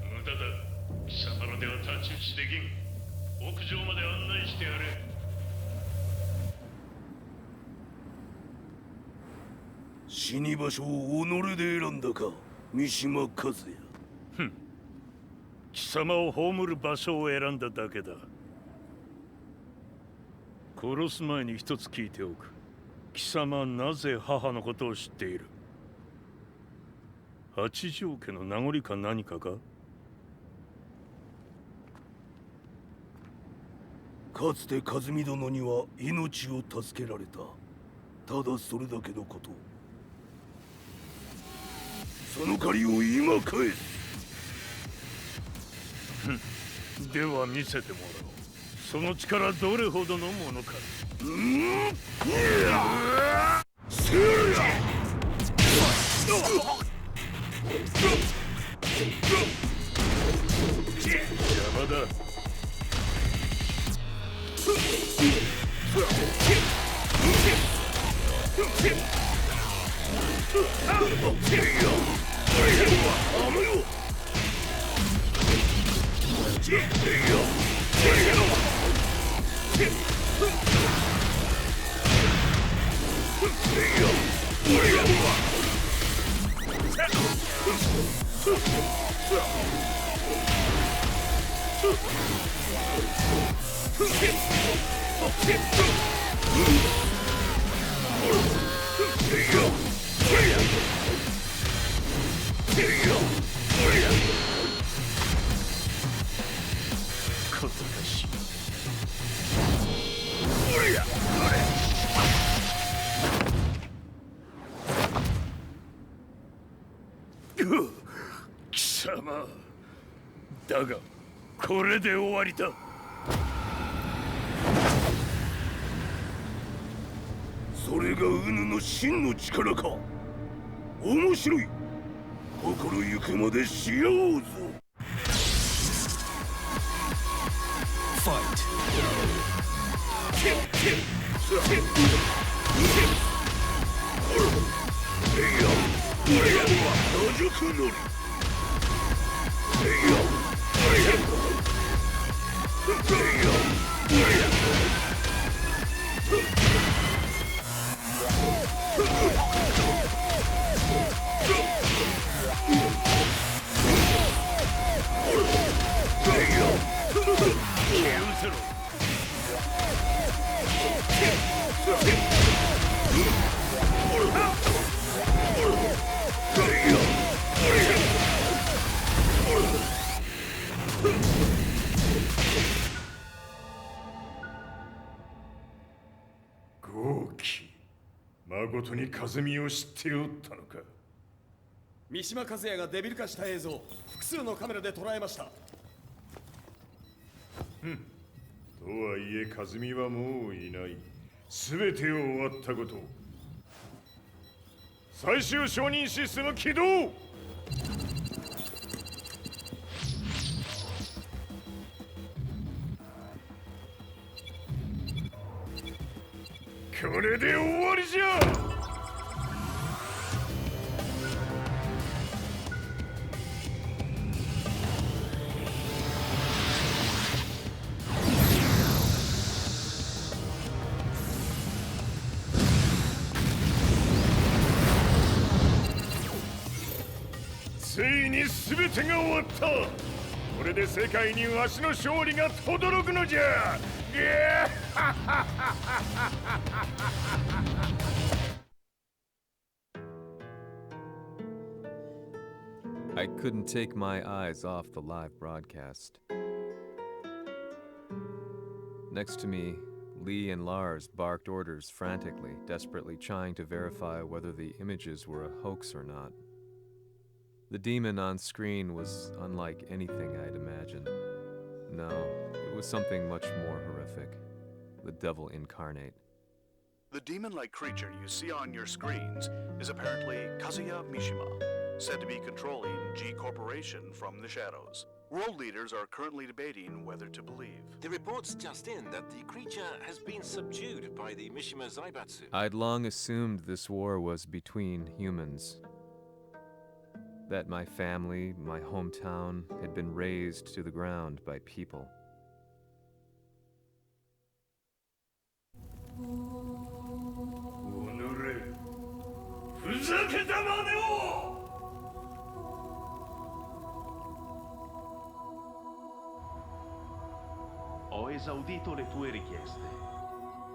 無駄だ。貴様らでは太刀打ちできん。屋上まで案内してやれ。死に場所を己で選んだか、三島和也。ふん。貴様を葬る場所を選んだだけだ。殺す前に一つ聞いておく。貴様なぜ母のことを知っている？八条家の名残か何かか？かつて和美殿には命を助けられた。ただそれだけのこと。その借りを今返す。では見せてもらおう。その力どれほどのものか。邪魔だ。貴様。だが、これで終わりだ。それがウヌの真の力か。面白い。心ゆくまでしようぞ。Fight. 豪輝、誠に風見を知っておったのか。三島和也がデビル化した映像、複数のカメラで捉えました。とはいえ風見はもういない。全てを終わったこと。最終承認システム起動。これで終わりじゃ。ついに全てが終わった。これで世界にわしの勝利が轟くのじゃ。I couldn't take my eyes off the live broadcast. Next to me, Lee and Lars barked orders frantically, desperately trying to verify whether the images were a hoax or not. The demon on screen was unlike anything I'd imagined. No, it was something much more horrific. The devil incarnate. The demon-like creature you see on your screens is apparently Kazuya Mishima, said to be controlling G Corporation from the shadows. World leaders are currently debating whether to believe. The reports just in that the creature has been subdued by the Mishima Zaibatsu. I'd long assumed this war was between humans. That my family, my hometown, had been razed to the ground by people. Ho esaudito le tue richieste.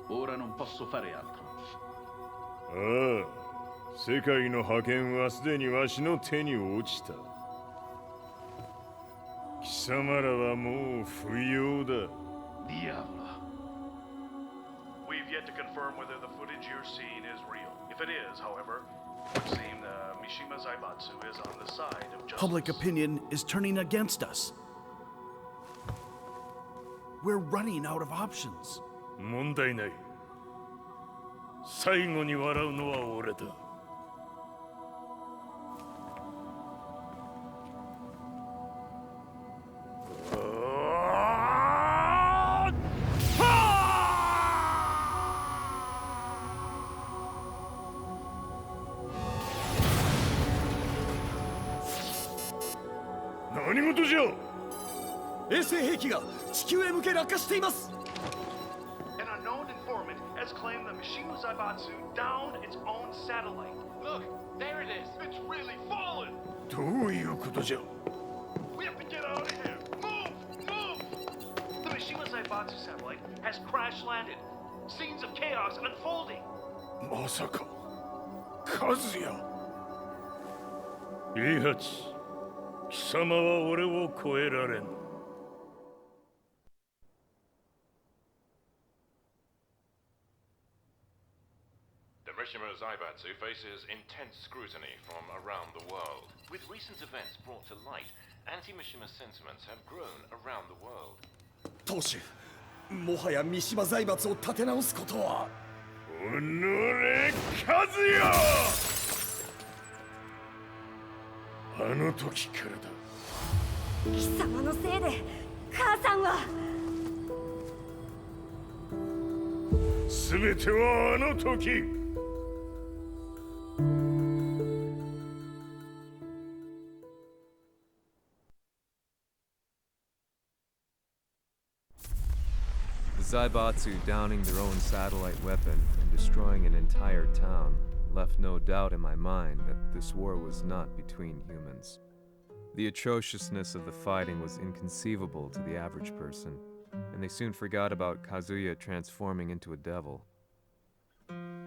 Ora non posso fare altro. ああ、世界の覇権はすでにわしの手に落ちた。貴様らはもう不要だ。Diavolo. We've yet to confirm whether the footage you're seeing is real. If it is, however, it would seem Mishima Zaibatsu is on the side of justice. Public opinion is turning against us. We're running out of options. 問題ない。最後に笑うのは俺だ。何事じゃ。衛星兵器が地球へ向け落下しています。An unknown informant has claimed the Mishima Zaibatsu downed its own satellite. Look, there it is. It's really fallen. どういうことじゃ。We have to get out of here. Move! Move! The Mishima Zaibatsu satellite has crash landed. Scenes of chaos unfolding. まさか、和也。イハチ、貴様は俺を超えられん。The Mishima Zaibatsu faces intense scrutiny from around the world. With recent events brought to light, anti-Mishima sentiments have grown around the world. 当主、もはや三島財閥を立て直すことは。おのれ、和也！あの時からだ。貴様のせいで母さんは。全てはあの時。The Zaibatsu downing their own satellite weapon and destroying an entire town left no doubt in my mind that this war was not between humans. The atrociousness of the fighting was inconceivable to the average person, and they soon forgot about Kazuya transforming into a devil,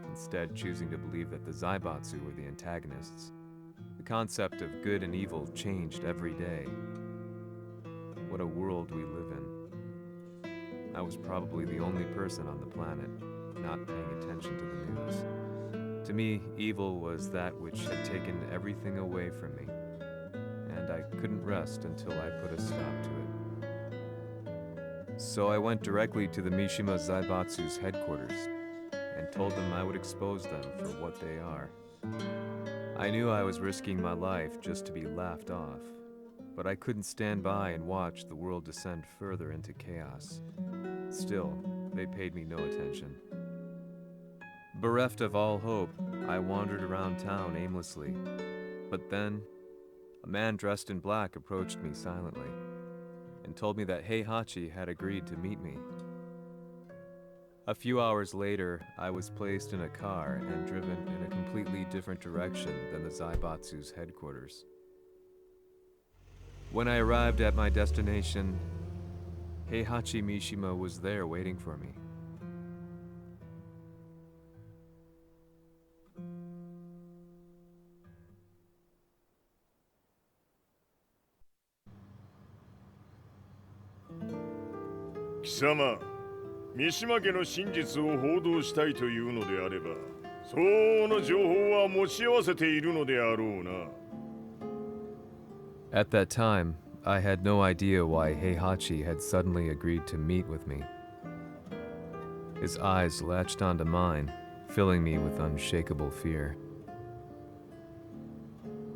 instead choosing to believe that the Zaibatsu were the antagonists. The concept of good and evil changed every day. What a world we live in. I was probably the only person on the planet not paying attention to the news. To me, evil was that which had taken everything away from me, and I couldn't rest until I put a stop to it. So I went directly to the Mishima Zaibatsu's headquarters and told them I would expose them for what they are. I knew I was risking my life just to be laughed off, but I couldn't stand by and watch the world descend further into chaos. Still, they paid me no attention. Bereft of all hope, I wandered around town aimlessly. But then, a man dressed in black approached me silently and told me that Heihachi had agreed to meet me. A few hours later, I was placed in a car and driven in a completely different direction than the Zaibatsu's headquarters. When I arrived at my destination, Heihachi Mishima was there waiting for me. Kisama, 三島家の真実を報道したいというのであれば、相応の情報は持ち合わせているのであろうな。At that time, I had no idea why Heihachi had suddenly agreed to meet with me. His eyes latched onto mine, filling me with unshakable fear.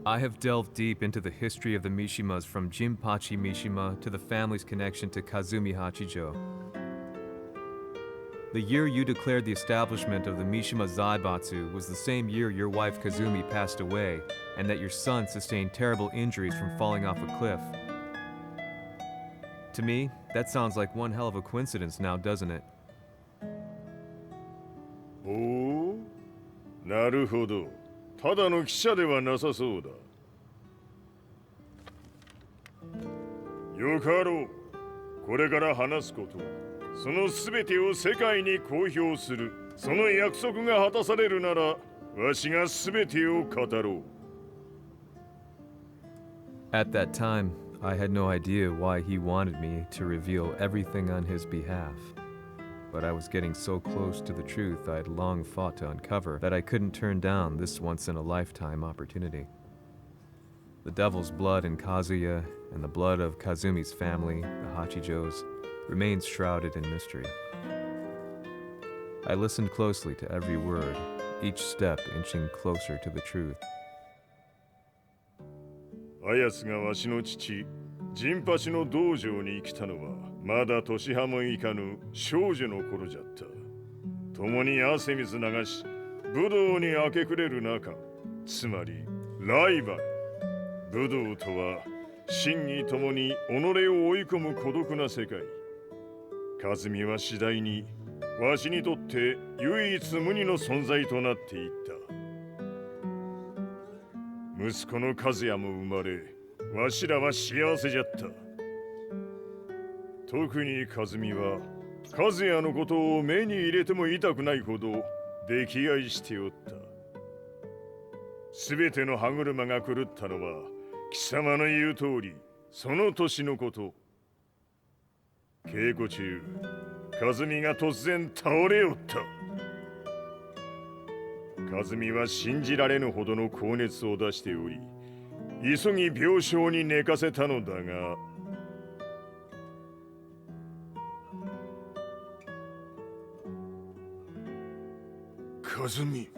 I have delved deep into the history of the Mishimas from Jinpachi Mishima to the family's connection to Kazumi Hachijo. The year you declared the establishment of the Mishima Zaibatsu was the same year your wife Kazumi passed away, and that your son sustained terrible injuries from falling off a cliff. To me, that sounds like one hell of a coincidence now, doesn't it? おお、なるほど。ただの記者ではなさそうだ。よかろう。これから話すこと、そのすべてを世界に公表する。その約束が果たされるなら、わしがすべてを語ろう。At that time, I had no idea why he wanted me to reveal everything on his behalf. But I was getting so close to the truth I'd long fought to uncover that I couldn't turn down this once-in-a-lifetime opportunity. The devil's blood in Kazuya and the blood of Kazumi's family, the Hachijos, remains shrouded in mystery. I listened closely to every word, each step inching closer to the truth. あやつがわしの父、陣八の道場に来たのは、まだ年端もいかぬ少女の頃じゃった。共に汗水流し、武道に明け暮れる中、つまりライバル。武道とは、真偽ともに己を追い込む孤独な世界。和美は次第に、わしにとって唯一無二の存在となっていった。息子の和也も生まれ、わしらは幸せじゃった。特に和美は、和也のことを目に入れても痛くないほど溺愛しておった。すべての歯車が狂ったのは、貴様の言う通り、その年のこと。稽古中、和美が突然倒れおった。和美は信じられぬほどの高熱を出しており、急ぎ病床に寝かせたのだが、和美。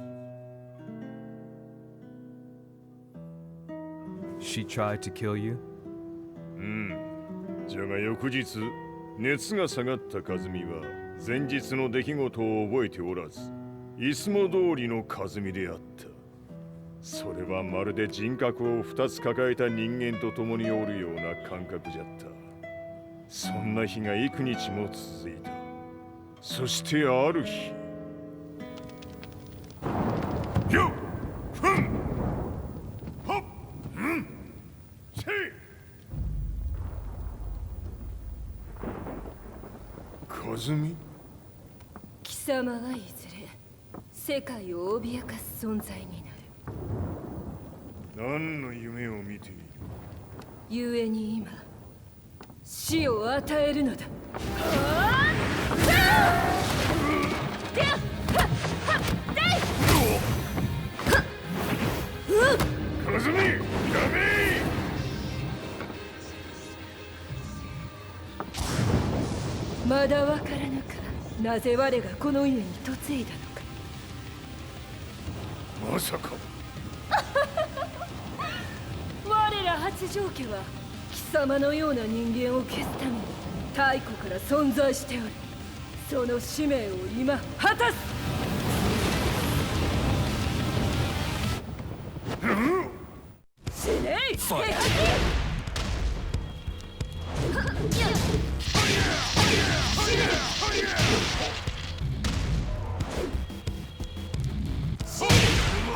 She tried to kill you? じゃが翌日、熱が下がった和美は前日の出来事を覚えておらず、いつも通りの和美であった。それはまるで人格を2つ抱えた人間と共におるような感覚じゃった。そんな日が幾日も続いた。そしてある日、よっふんはっんせい和美。貴様はいずれ世界を脅かす存在になる。何の夢を見ている？故に今死を与えるのだ。和美、やめ！まだわからぬか、なぜ我がこの家に嫁いだのか。まさか我ら八丈家は貴様のような人間を消すために太古から存在しておる。その使命を今果たす。死ねい！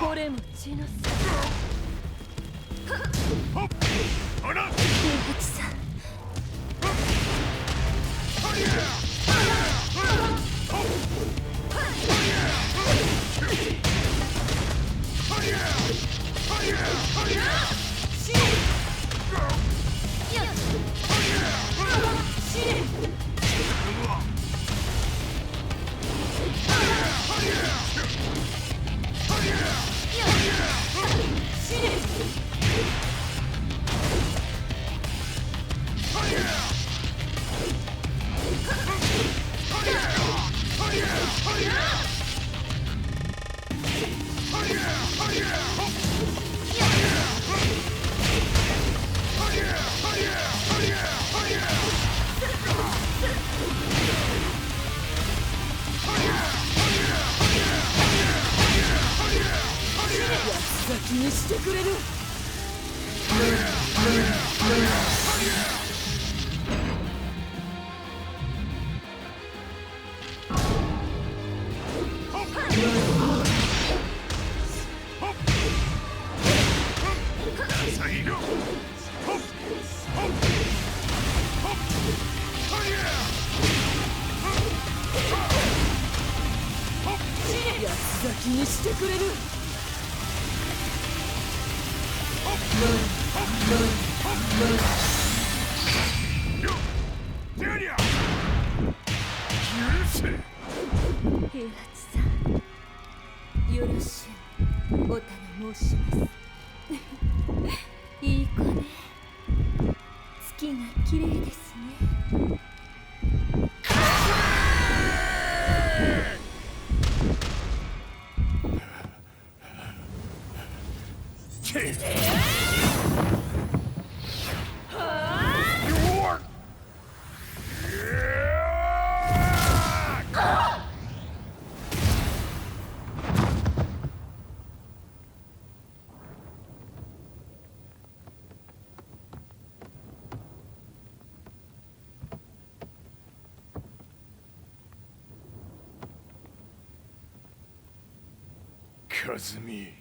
これも血の差。八さん。先にしてくれる。八つ咲きにしてくれる。平八さん、よろしゅうお頼申します。いい子ね。月が綺麗ですね。和美。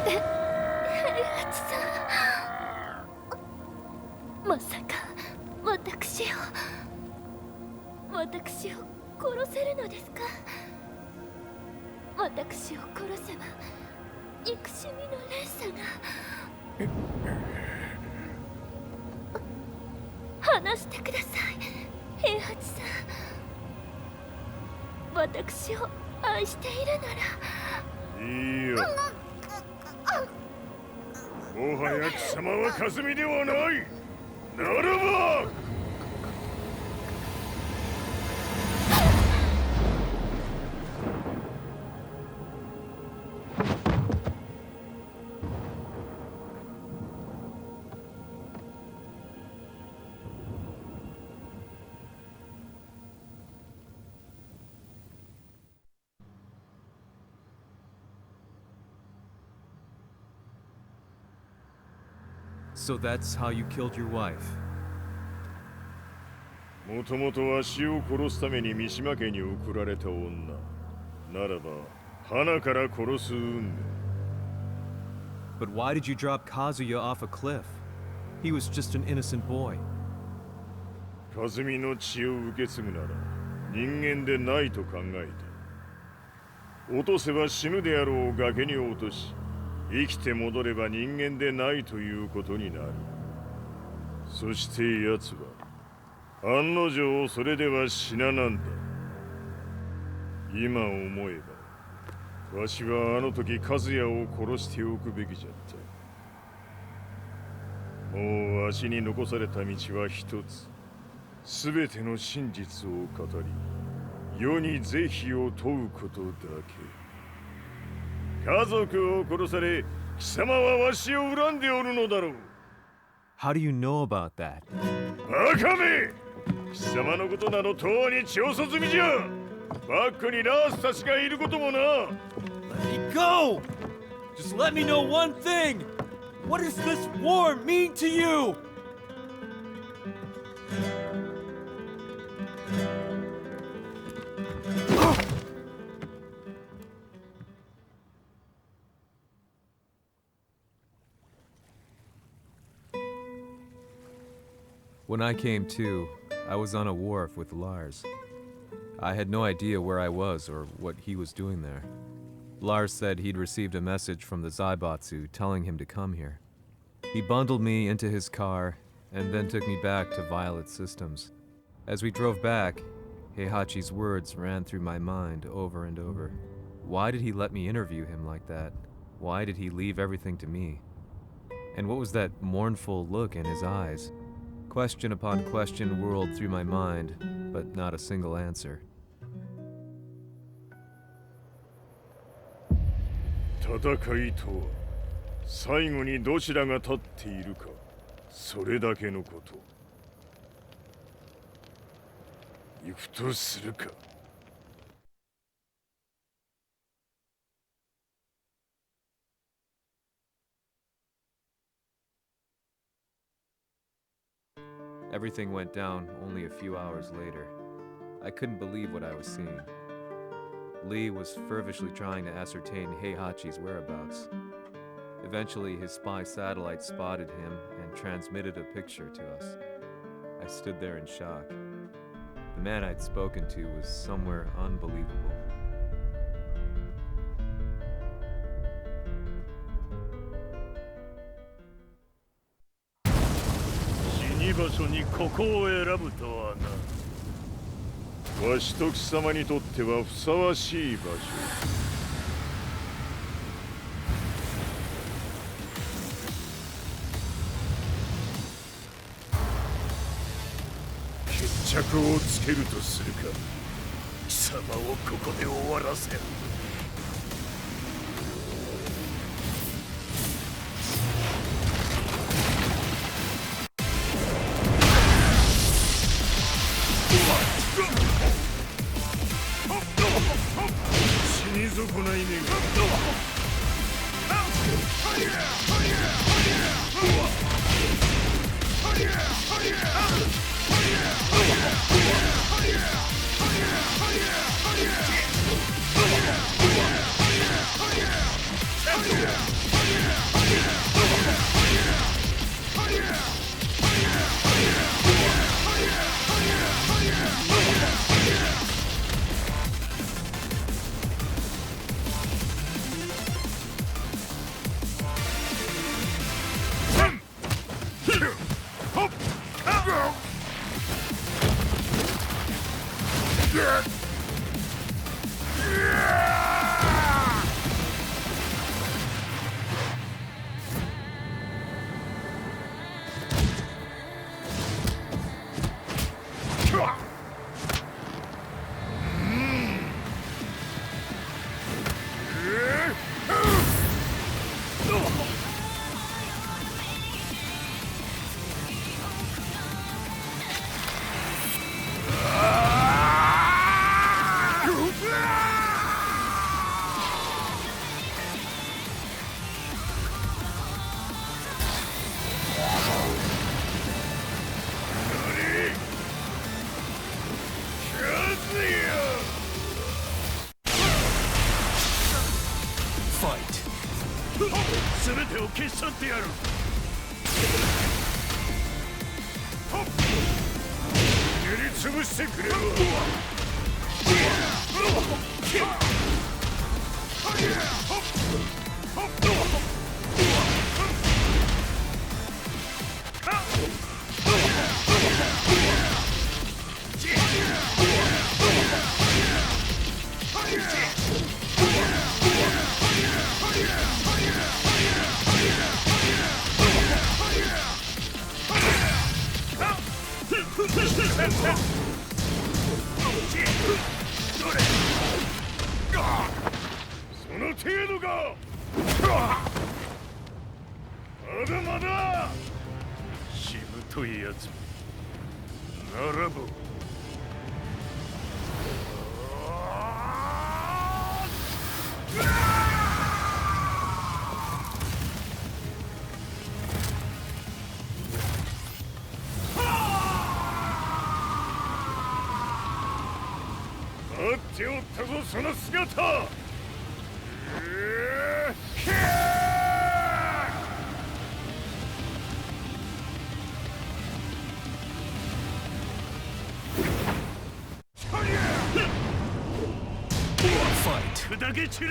平八さん、まさか私を殺せるのですか？私を殺せば憎しみの連鎖が。話してください、平八さん。私を愛しているなら。いいよ。もはや貴様はカズミではない。ならばSo that's how you killed your wife. もともとわしを殺すために三島家に送られた女。ならば、花から殺す運命。But why did you drop Kazuya off a cliff? He was just an innocent boy. カズミの血を受け継ぐなら、人間でないと考えた。落とせば死ぬであろう崖に落とし、生きて戻れば人間でないということになる。そして奴は案の定それでは死ななんだ。今思えばわしはあの時和也を殺しておくべきじゃった。もうわしに残された道は一つ。すべての真実を語り世に是非を問うことだけ。家族を殺され、貴様はわしを恨んでおるのだろう。How do you know about that? バカめ！貴様のことなどとうに調査済みじゃ。バックにナースたちがいることもな。Let me go! Just let me know one thing! What does this war mean to you? When I came to, I was on a wharf with Lars. I had no idea where I was or what he was doing there. Lars said he'd received a message from the Zaibatsu telling him to come here. He bundled me into his car and then took me back to Violet Systems. As we drove back, Heihachi's words ran through my mind over and over. Why did he let me interview him like that? Why did he leave everything to me? And what was that mournful look in his eyes? Question upon question whirled through my mind, but not a single answer. 戦いとは最後にどちらが立っているか、それだけのこと。行くとするか。Everything went down only a few hours later. I couldn't believe what I was seeing. Lee was feverishly trying to ascertain Heihachi's whereabouts. Eventually, his spy satellite spotted him and transmitted a picture to us. I stood there in shock. The man I'd spoken to was somewhere unbelievable. 場所にここを選ぶとはな。わしと貴様にとってはふさわしい場所。決着をつけるとするか。貴様をここで終わらせる。全てを消し去ってやる。塗りつぶしてくれるわ。その程度か。まだまだしぶといやつならば待っておったぞその姿。砕け散れ。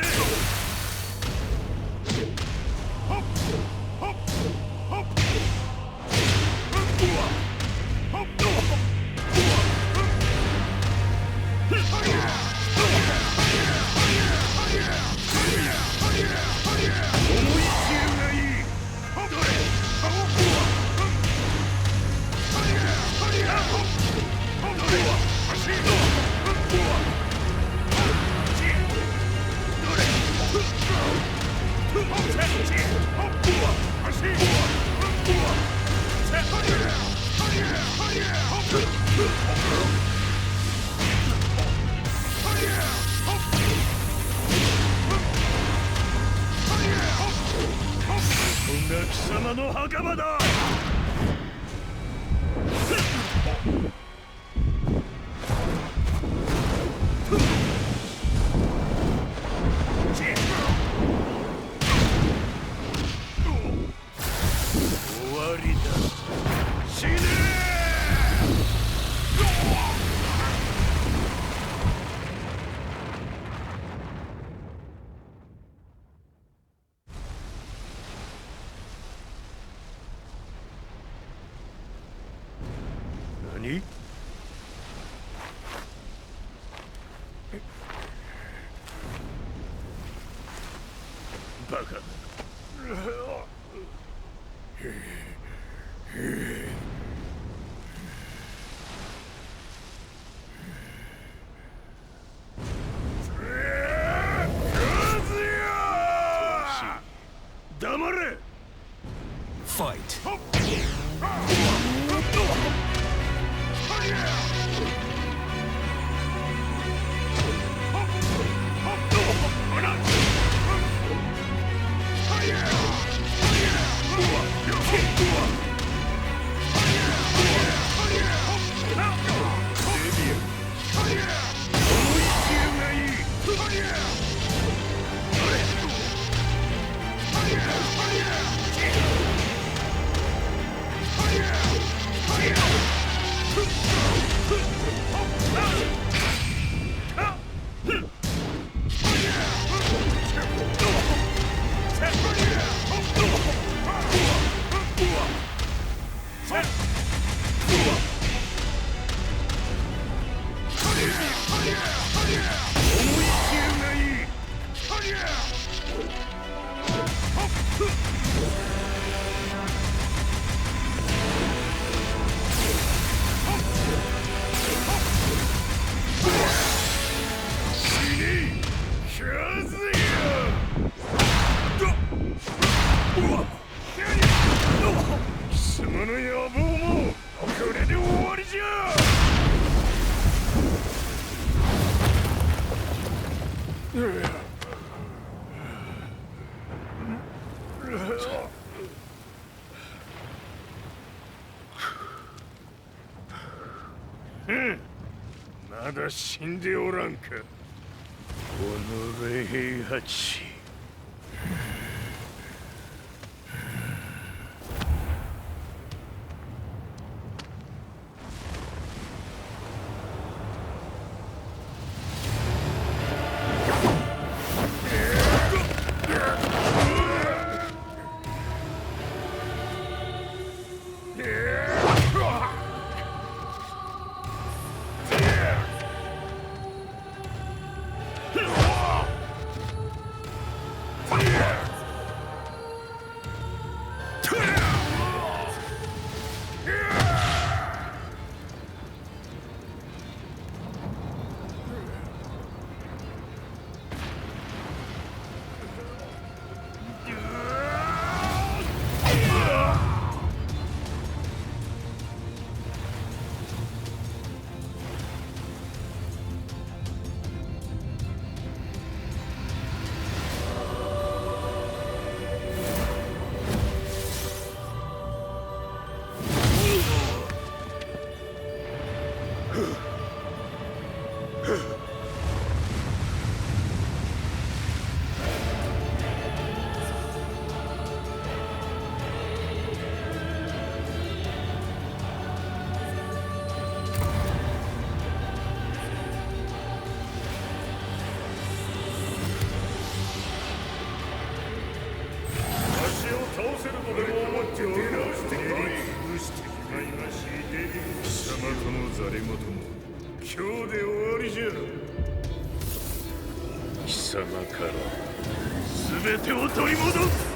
貴様の墓場だ。終わりだ。死ね何？バカだ。黙れ。ファイト。貴様の野望もこれで終わりじゃ。まだ死んでおらんか。おのれ平八。せるとでも思っておるのか。潰してしまいまし貴様とのざれ言も今日で終わりじゃ。貴様から全てを取り戻す。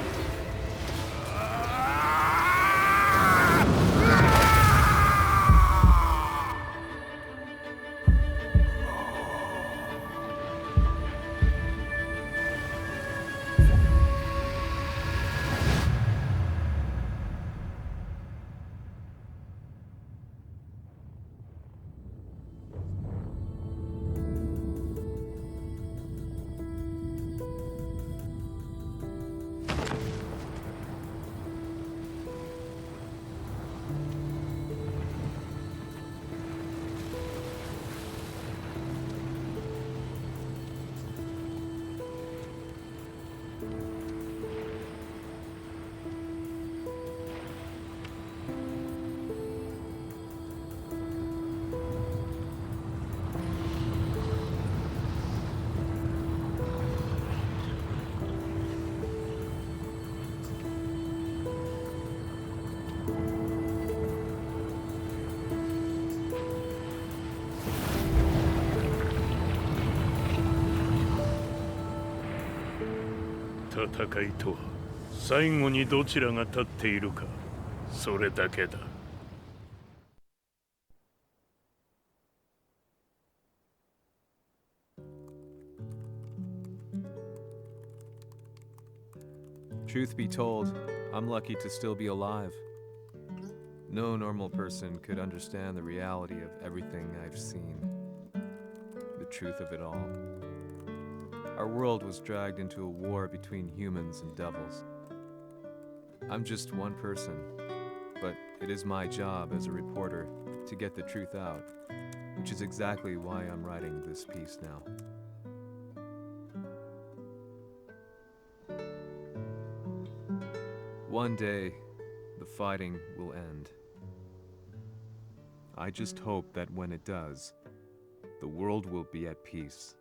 戦いとは最後にどちらが立っているか、それだけだ。Truth be told, I'm lucky to still be alive. No normal person could understand the reality of everything I've seen. The truth of it all. Our world was dragged into a war between humans and devils. I'm just one person, but it is my job as a reporter to get the truth out, which is exactly why I'm writing this piece now. One day, the fighting will end. I just hope that when it does, the world will be at peace.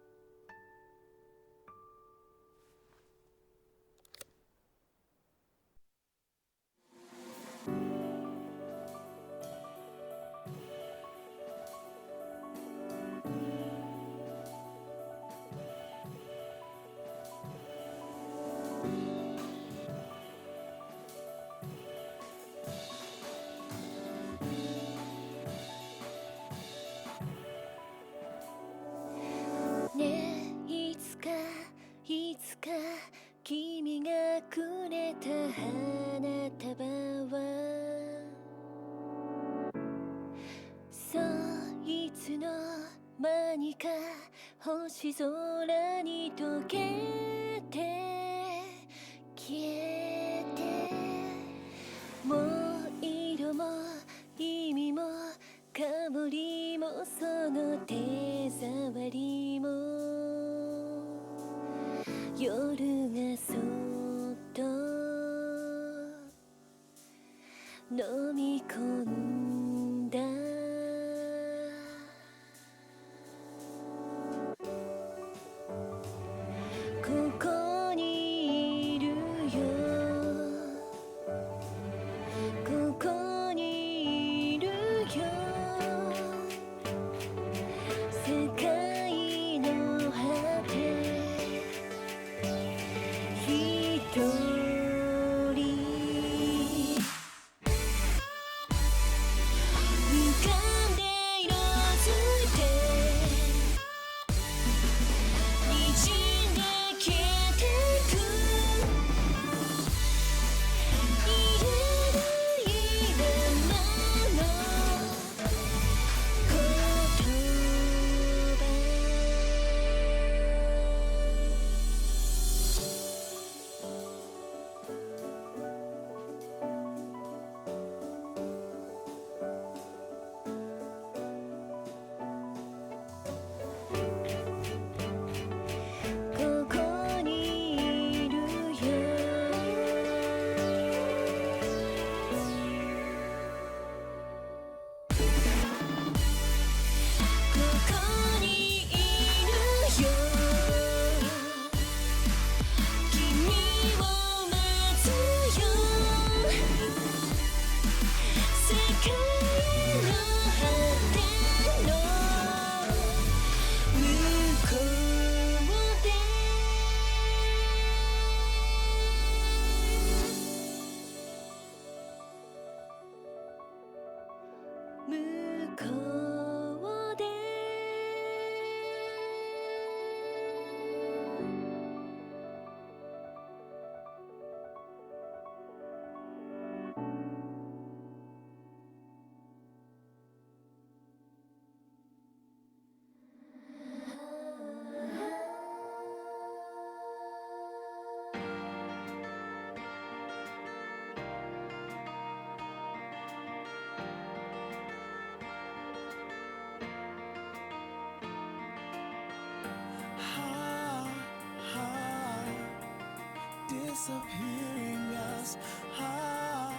disappearing us. Ah,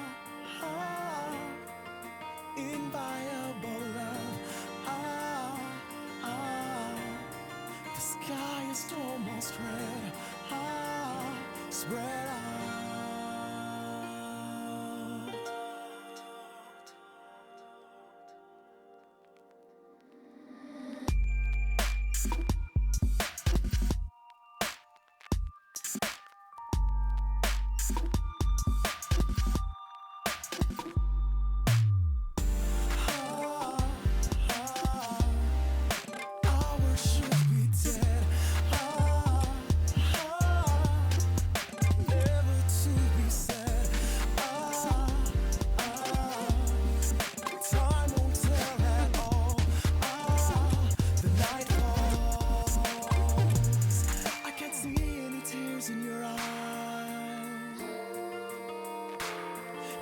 ah, inviolable love. Ah, ah, the sky is almost red. Ah, spread out.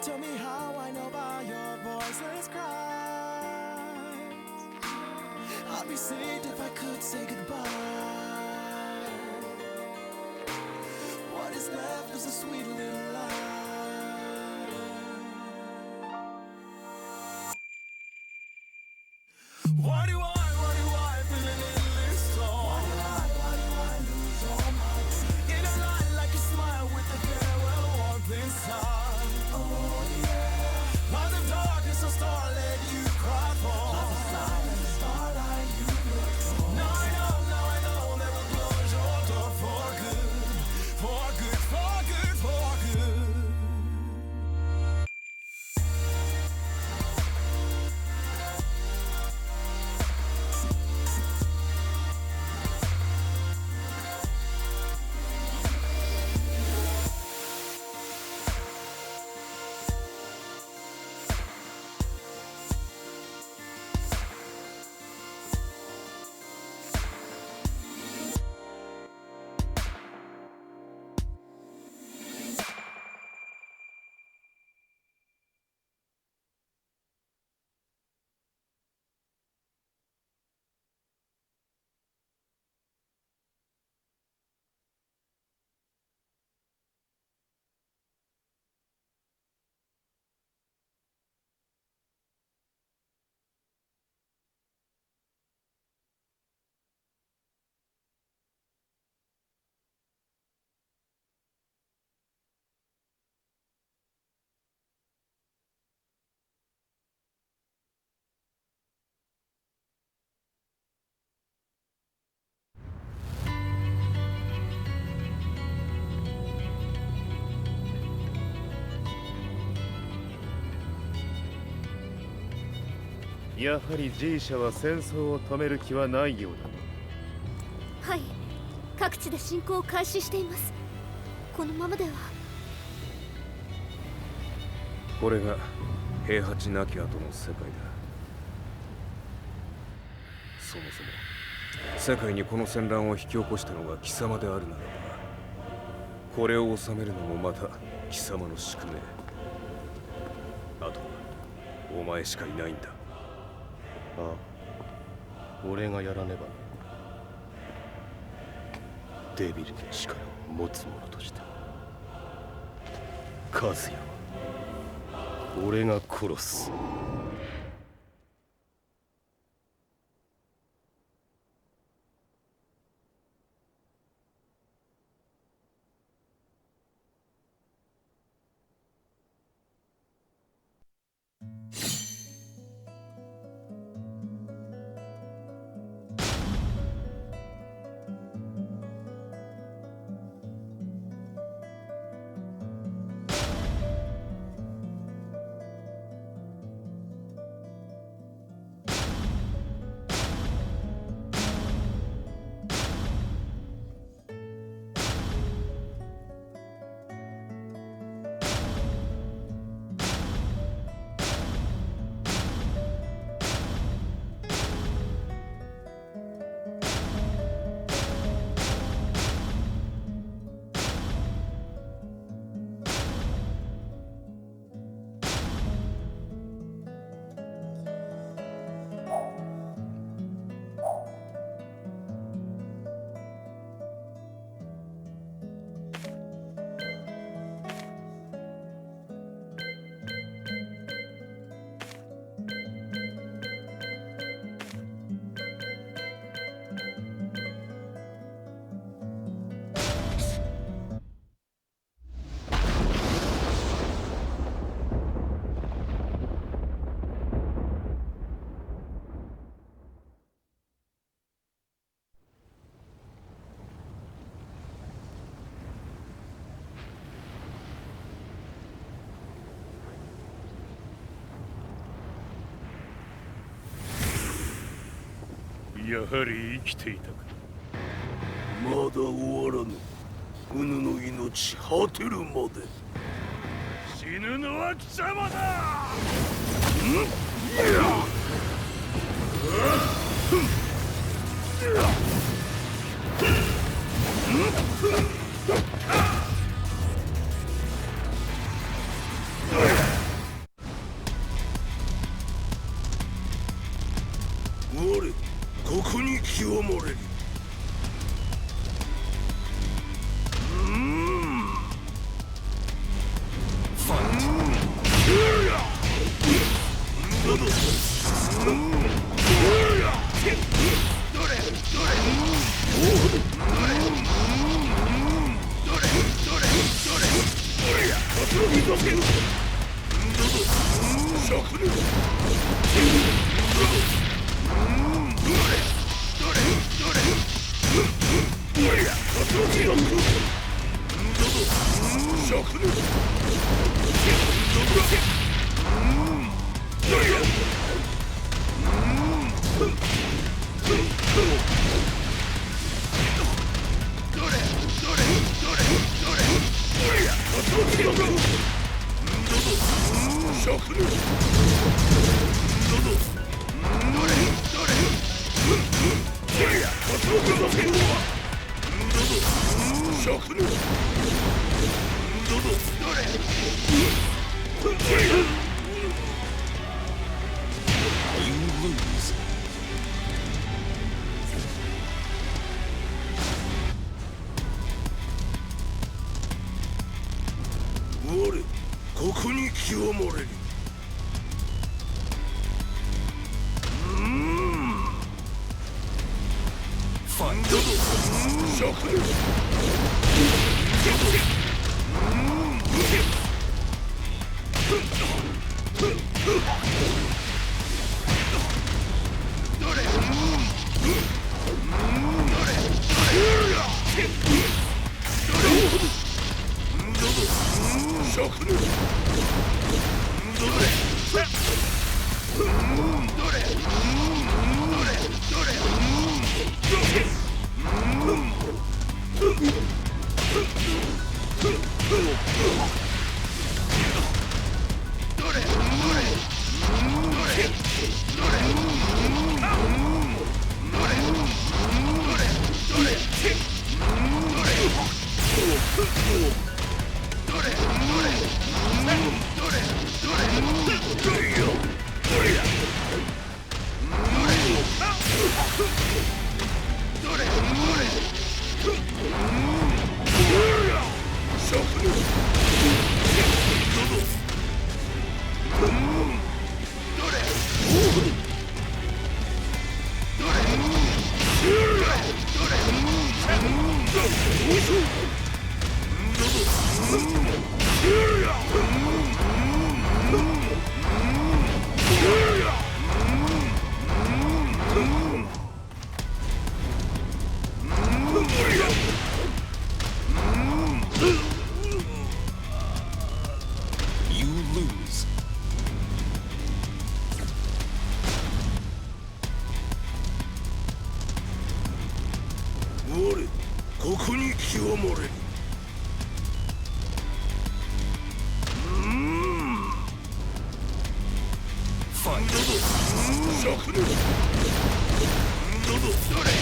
Tell me how I know by your voiceless cries. I'd be saved if I could say goodbye. What is left is a sweet little lie. Why do I feel an endless storm? Why do I lose all my teeth? In a light like a smile with the farewell warmth inside. Lies of darkness, a starlet you cry for. Lies of silence, starlight you look for. Now I know that we'll close your door for good. For good, for good, for good.やはり G 社は戦争を止める気はないようだ。はい、各地で侵攻を開始しています。このままでは。これが平八なき後の世界だ。そもそも世界にこの戦乱を引き起こしたのが貴様であるならば、これを収めるのもまた貴様の宿命。あとはお前しかいないんだ。ああ、俺がやらねば。デビルの力を持つ者として和也は俺が殺す。やはり生きていたか。まだ終わらぬ。うぬの命果てるまで。死ぬのは貴様だ。我ここに清まれる。ファイト。我ここに清まれる。ファイト。ここに極まれる。ファイト。灼熱。どれ。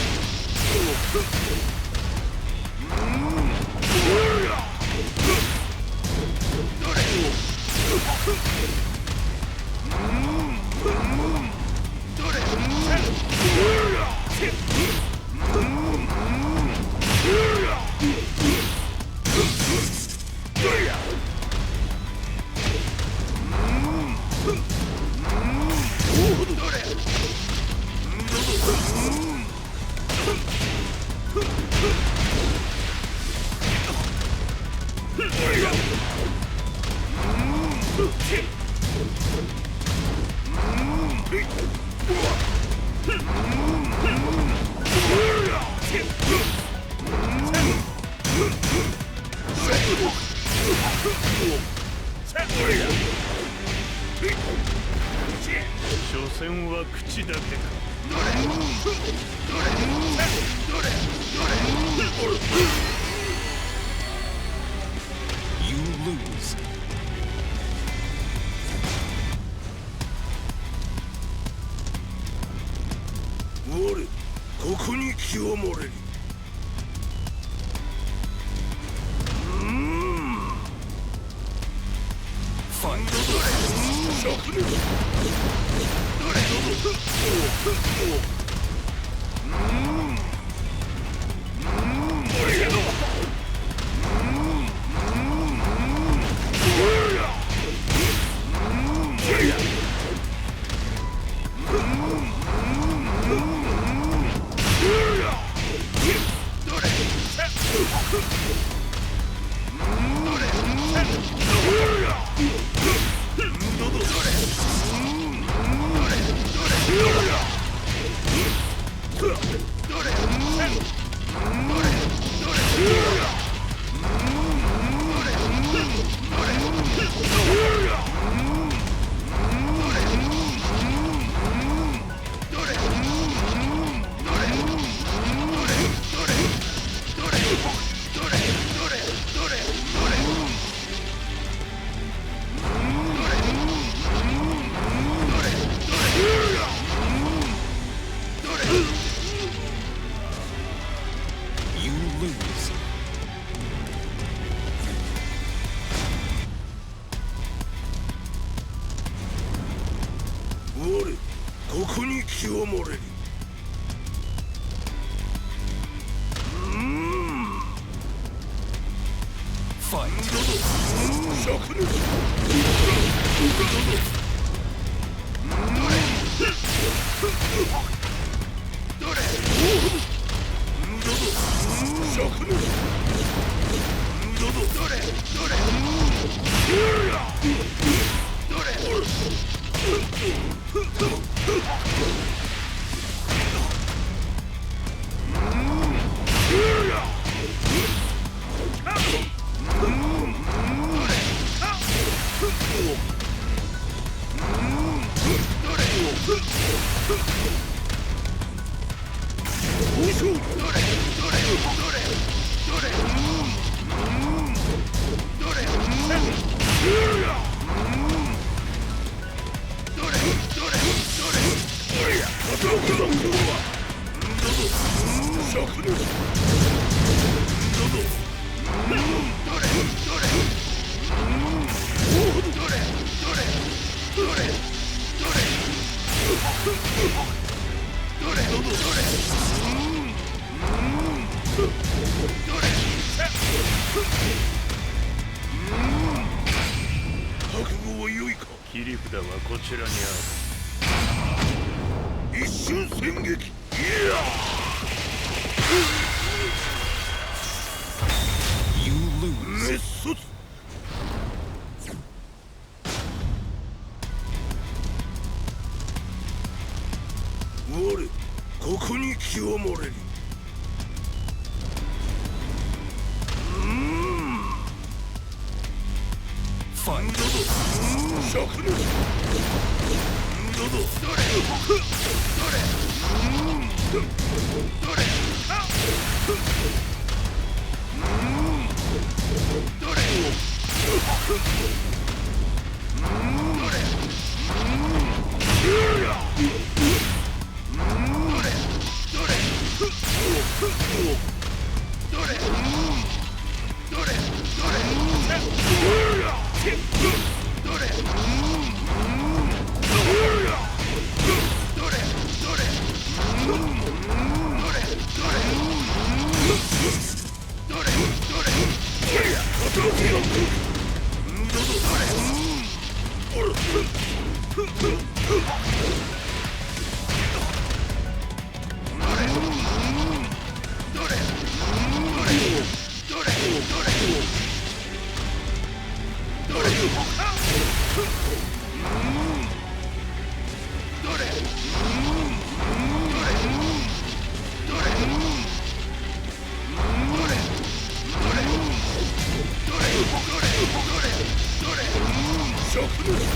所詮は口だけか。You lose. 我ここに清盛れり。ファイト灼熱。ここに清盛れり。ファイト灼熱。切り札はこちらにある。一瞬戦撃。いや滅卒。我ここに清盛れり。ファイト灼熱。灼熱。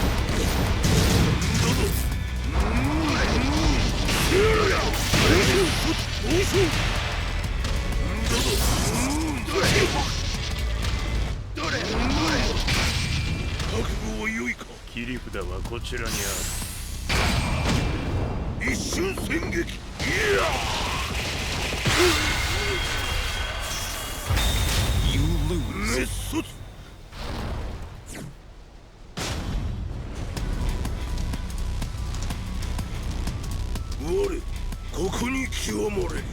切り札はこちらにある。一瞬戦撃。いや滅卒。我ここに気を漏れる。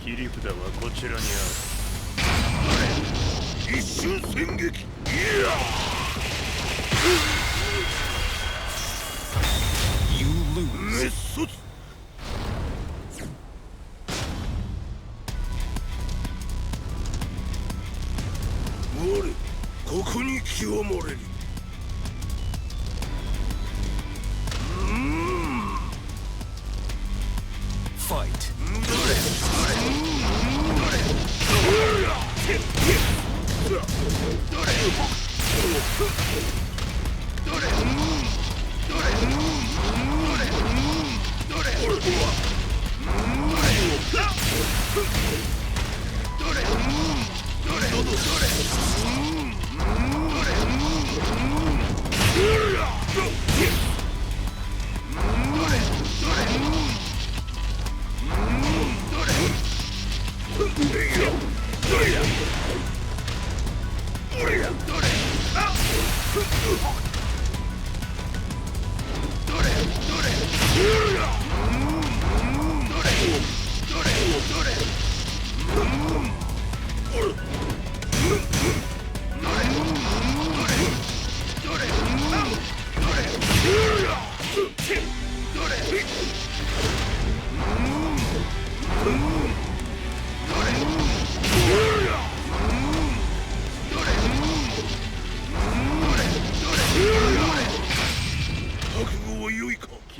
切り札はこちらにある。一瞬戦撃。いや滅卒。我ここに気を漏れる。Fight.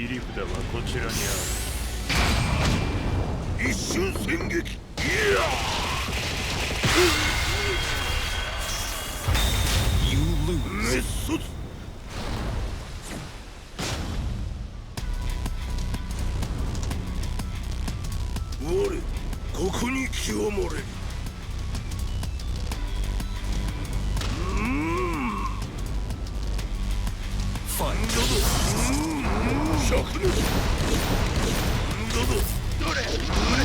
切り札はこちらにある。一瞬戦撃。いや滅卒。我ここに気を漏れる。ファインドド灼熱ドドどれどれ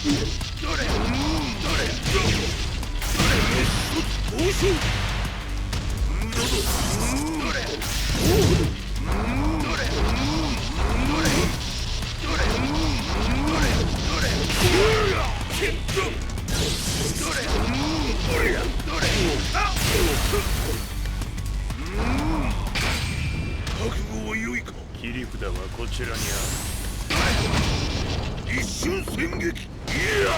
覚悟は良いか。切り札はこちらにある。一瞬戦撃。いや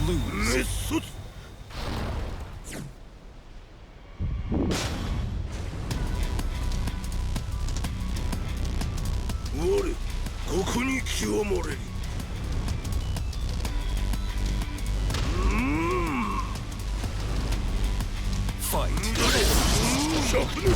滅卒。我ここに極まれり。ファイト。灼熱。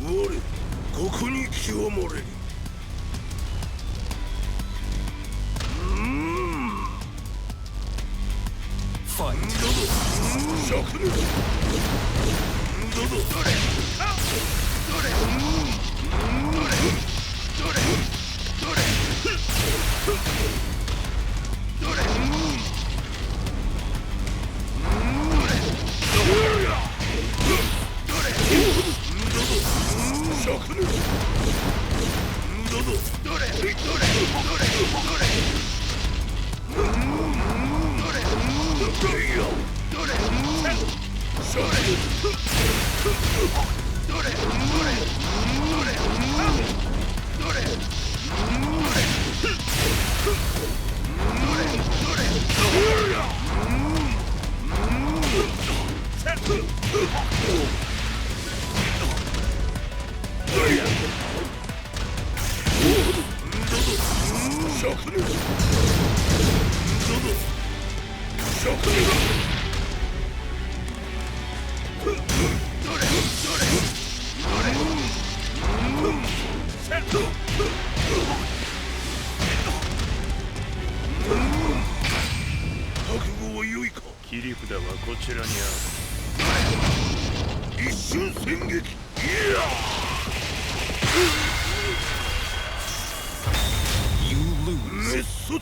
我ここに極まれり。ファイト。灼熱。覚悟は良いか。切り札はこちらにある。一瞬戦撃。いや滅卒。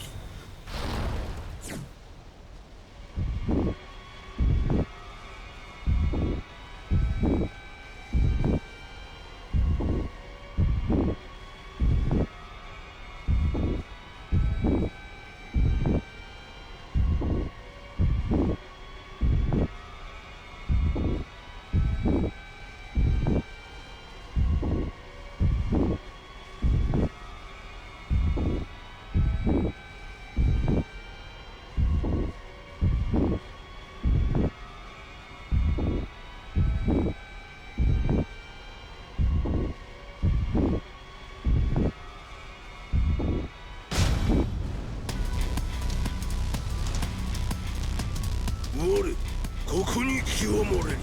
ここに極まれり。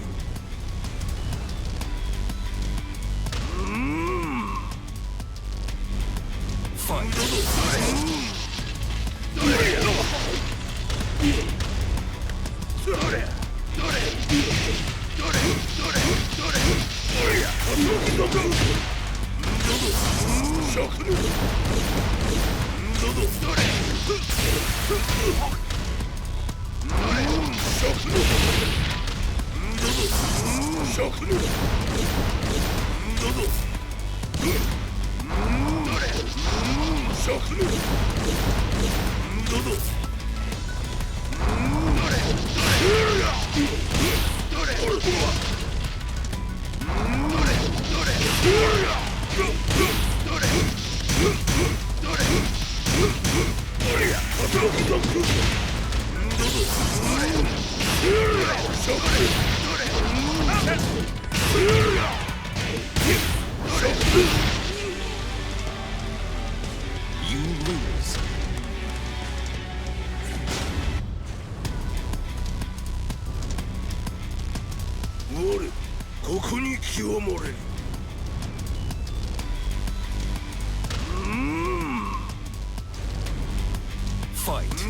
You lose. 我ここに清盛れる。Fight.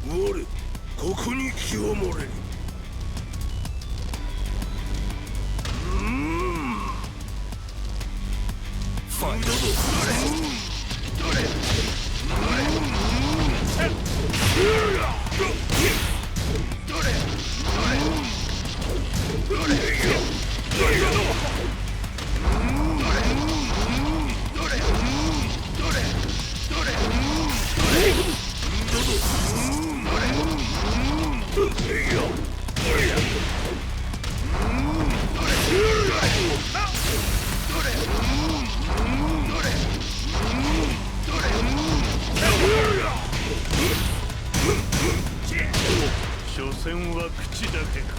我ここに清盛れる。ファイト。所詮は口だけか。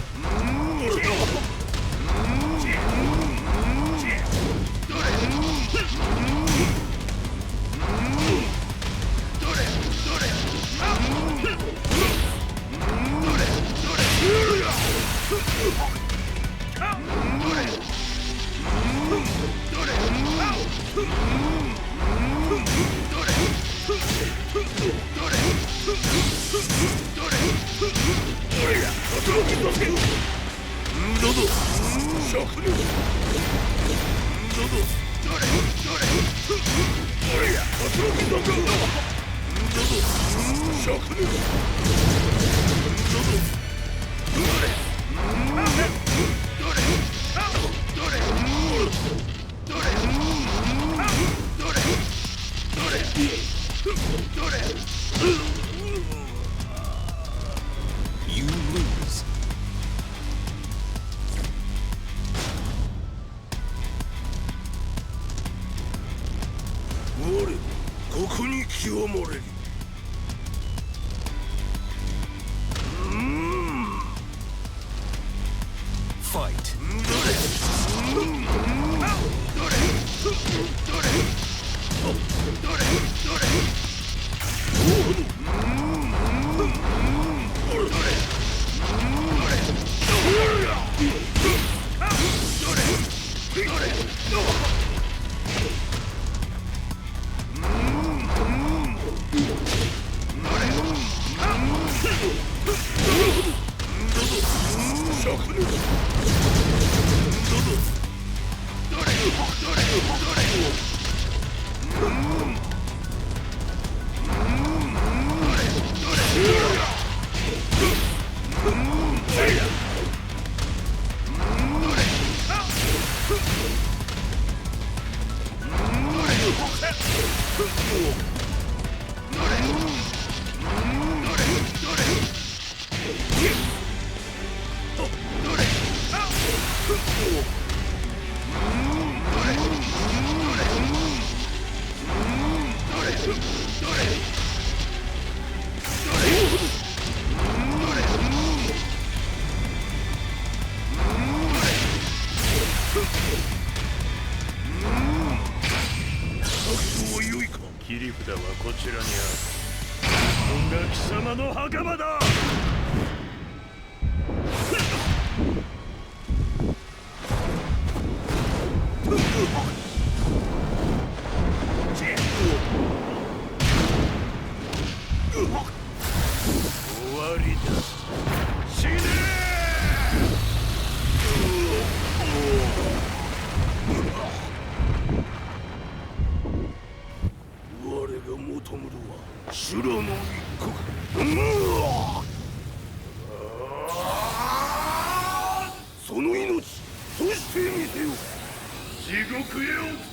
You lose. 我ここに清盛れる。Fight. 切り札はこちらにある。ここが貴様の墓場だ。終わりだ。死ね我が求むるは修羅の一刻。その命そしてみせよ。地獄へ落ち